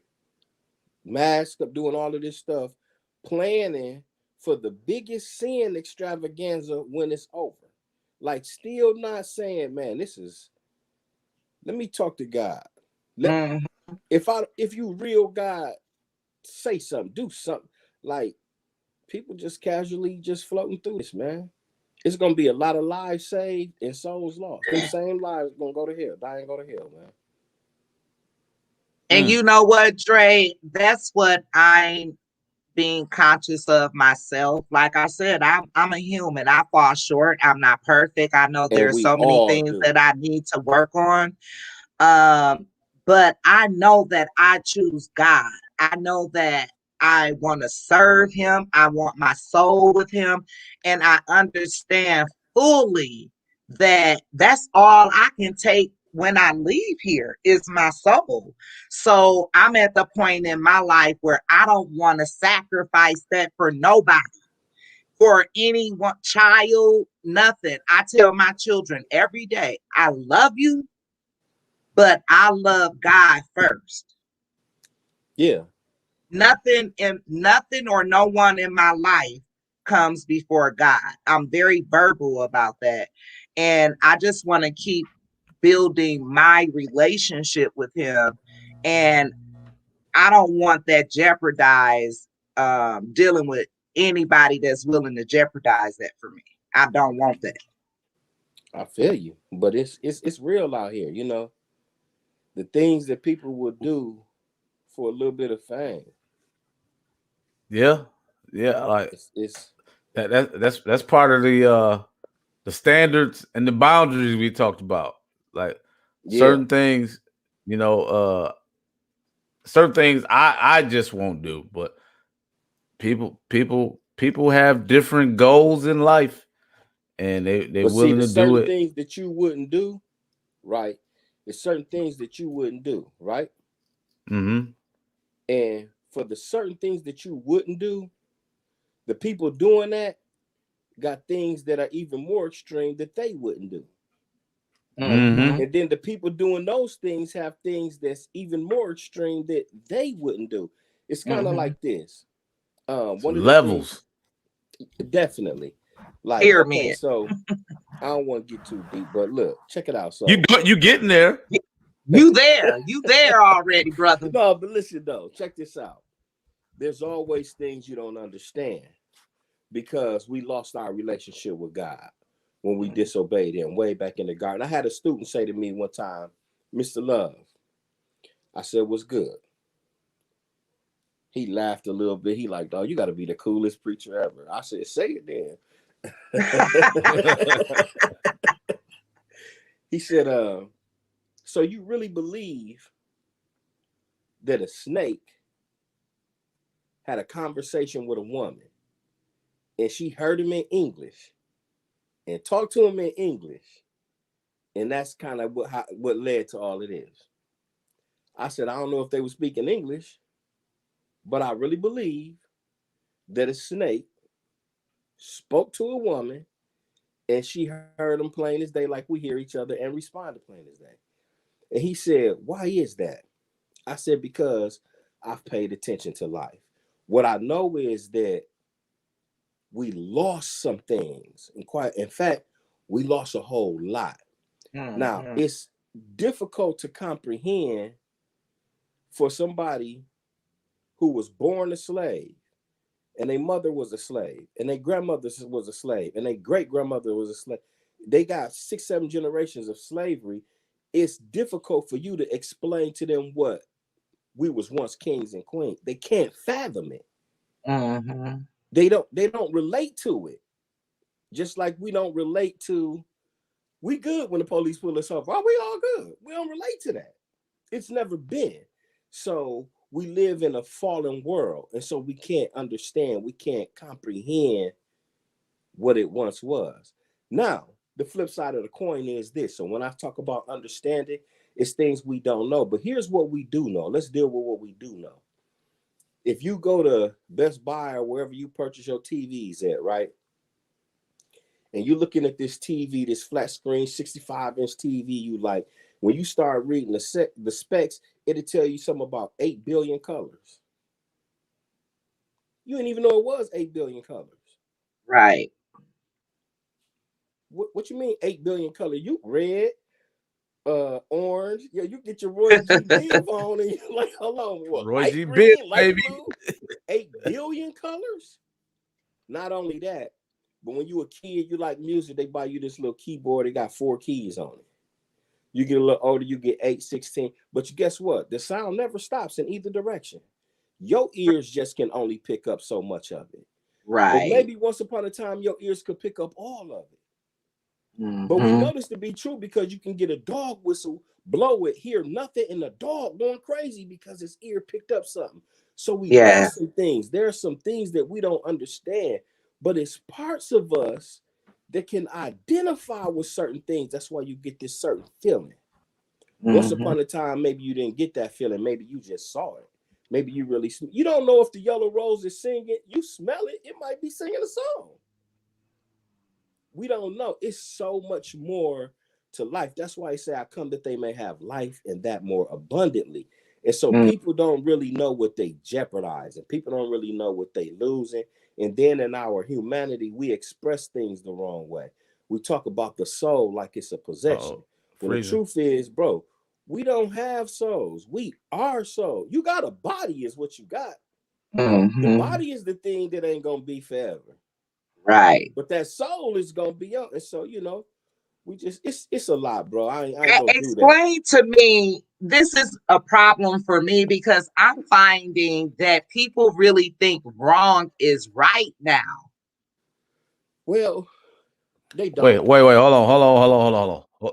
masked up, doing all of this stuff, planning for the biggest sin extravaganza when it's over. like still not saying, man, this is, let me talk to God. If you real God, say something, do something. Like people just casually just floating through this, man. It's gonna be a lot of lives saved and souls lost. Them same lives gonna go to hell, die and go to hell, man. And you know what, Dre? That's what I'm being conscious of myself. Like I said, I'm a human. I fall short. I'm not perfect. I know And there's we so many all things do. that I need to work on. But I know that I choose God. I know that I want to serve him. I want my soul with him. And I understand fully that that's all I can take when I leave here is my soul. So I'm at the point in my life where I don't want to sacrifice that for nobody, for any one child, nothing. I tell my children every day, I love you, but I love God first. Yeah. Nothing or no one in my life comes before God. I'm very verbal about that. And I just want to keep building my relationship with him. And I don't want that jeopardized dealing with anybody that's willing to jeopardize that for me. I don't want that. I feel you. But it's real out here, you know. The things that people would do for a little bit of fame. Yeah, like It's that's part of the standards and the boundaries we talked about. Like yeah. certain things, you know, certain things I just won't do, but people have different goals in life, and they're But see, willing the to do certain it. things that you wouldn't do, right? There's certain things that you wouldn't do, right? Mm-hmm. And for the certain things that you wouldn't do, the people doing that got things that are even more extreme that they wouldn't do. Mm-hmm. And then the people doing those things have things that's even more extreme that they wouldn't do. It's kind of like this. One of the things, Levels. definitely. Like, okay, Pyramid. so I don't want to get too deep, but look, check it out. You So you getting there? You there. You there already, brother. no, but listen though, check this out. There's always things you don't understand because we lost our relationship with God when we disobeyed him way back in the garden. I had a student say to me one time, Mr. Love, I said, what's good? He laughed a little bit. He like, dog, you got to be the coolest preacher ever. I said, say it then. He said, so you really believe that a snake had a conversation with a woman and she heard him in English and talked to him in English, and that's kind of what led to all of this. I said, I don't know if they were speaking English, but I really believe that a snake spoke to a woman and she heard him plain as day, like we hear each other, and responded plain as day. And he said, why is that? I said, because I've paid attention to life. What I know is that we lost some things. In fact, we lost a whole lot. Now, it's difficult to comprehend for somebody who was born a slave, and their mother was a slave, and their grandmother was a slave, and their great grandmother was a slave. They got 6, 7 generations of slavery. It's difficult for you to explain to them what we was once kings and queens. They can't fathom it. They don't relate to it. Just like we don't relate to, we good when the police pull us off. Oh, we all good. We don't relate to that. It's never been. So we live in a fallen world. And so we can't understand, we can't comprehend what it once was. Now, the flip side of the coin is this. So when I talk about understanding, it's things we don't know. But here's what we do know. Let's deal with what we do know. If you go to Best Buy or wherever you purchase your TVs at, right? And you're looking at this TV, this flat screen, 65-inch TV, you like, when you start reading the specs, it'll tell you something about 8 billion colors. You didn't even know it was 8 billion colors. Right. What you mean 8 billion colors? You red, orange. Yeah, you get your Roy G. Biv on, and you're like, hold on, what? Roy Light G. Biv, green, light baby. blue. 8 billion colors. Not only that, but when you a kid, you like music. They buy you this little keyboard. It got 4 keys on it. You get a little older, you get 8, 16. But you guess what? The sound never stops in either direction. Your ears just can only pick up so much of it. Right. But maybe once upon a time, your ears could pick up all of it. Mm-hmm. But we know this to be true because you can get a dog whistle, blow it, hear nothing, and the dog going crazy because his ear picked up something. So we got some things. There are some things that we don't understand, but it's parts of us that can identify with certain things. That's why you get this certain feeling. Mm-hmm. Once upon a time, maybe you didn't get that feeling. Maybe you just saw it. Maybe you really, you don't know if the yellow rose is singing. You smell it. It might be singing a song. We don't know. It's so much more to life. That's why I say I come that they may have life and that more abundantly. And so people don't really know what they jeopardize, and people don't really know what they losing. And then in our humanity, we express things the wrong way. We talk about the soul like it's a possession. When the truth is, bro, we don't have souls. We are soul. You got a body is what you got. Mm-hmm. The body is the thing that ain't going to be forever. Right. But that soul is going to be up. And so, you know, we just, it's a lot, bro. I ain't gonna explain to me, this is a problem for me because I'm finding that people really think wrong is right now. Well, they don't. Wait, hold on.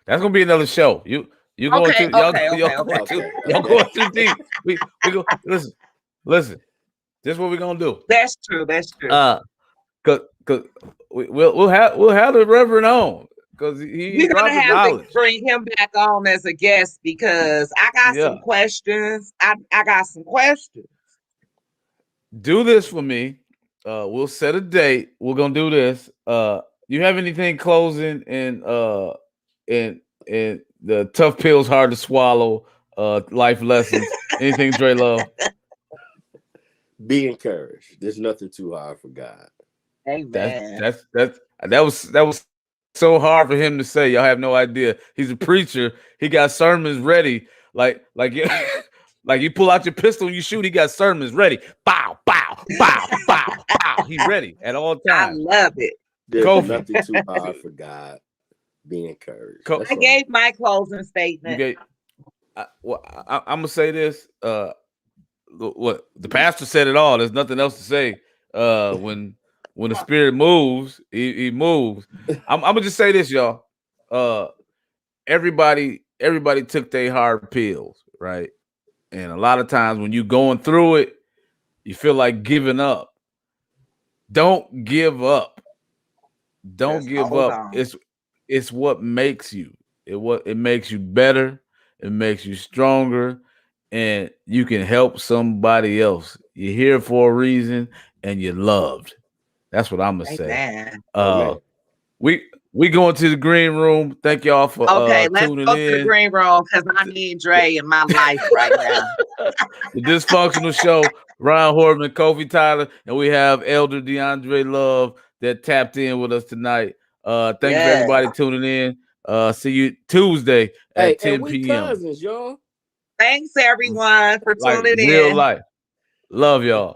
That's gonna be another show. You going too y'all going too deep. We go listen. This is what we're gonna do. That's true. Cause we'll have the Reverend on because he's dropping knowledge. To bring him back on as a guest because I got some questions. I got some questions. Do this for me. We'll set a date. We're gonna do this. You have anything closing in the tough pills hard to swallow, life lessons, anything Dre love? Be encouraged. There's nothing too hard for God. Amen. That was so hard for him to say. Y'all have no idea. He's a preacher. He got sermons ready. Like you pull out your pistol and you shoot. He got sermons ready. Bow, bow, bow, bow, bow. He's ready at all times. I love it. There's nothing too hard for God. Be encouraged. I gave my closing statement. I'm gonna say this. What the pastor said it all. There's nothing else to say. When the spirit moves, he moves. I'm gonna just say this, y'all. Everybody took their hard pills, right? And a lot of times when you're going through it, you feel like giving up. Don't give up. Don't give up. It's what makes you. It makes you better. It makes you stronger, and you can help somebody else. You're here for a reason, and you're loved. That's what I'm gonna say. We going to the green room. Thank y'all for let's tuning go in. To the green room because I need Dre in my life right now. The Dysfunctional Show. Ryan Hortman, Cofae Tyler, and we have Elder DeAndre Love that tapped in with us tonight. Thank you for everybody tuning in. See you Tuesday at 10 p.m. Cousins, y'all. Thanks everyone for tuning in. Real life. Love y'all.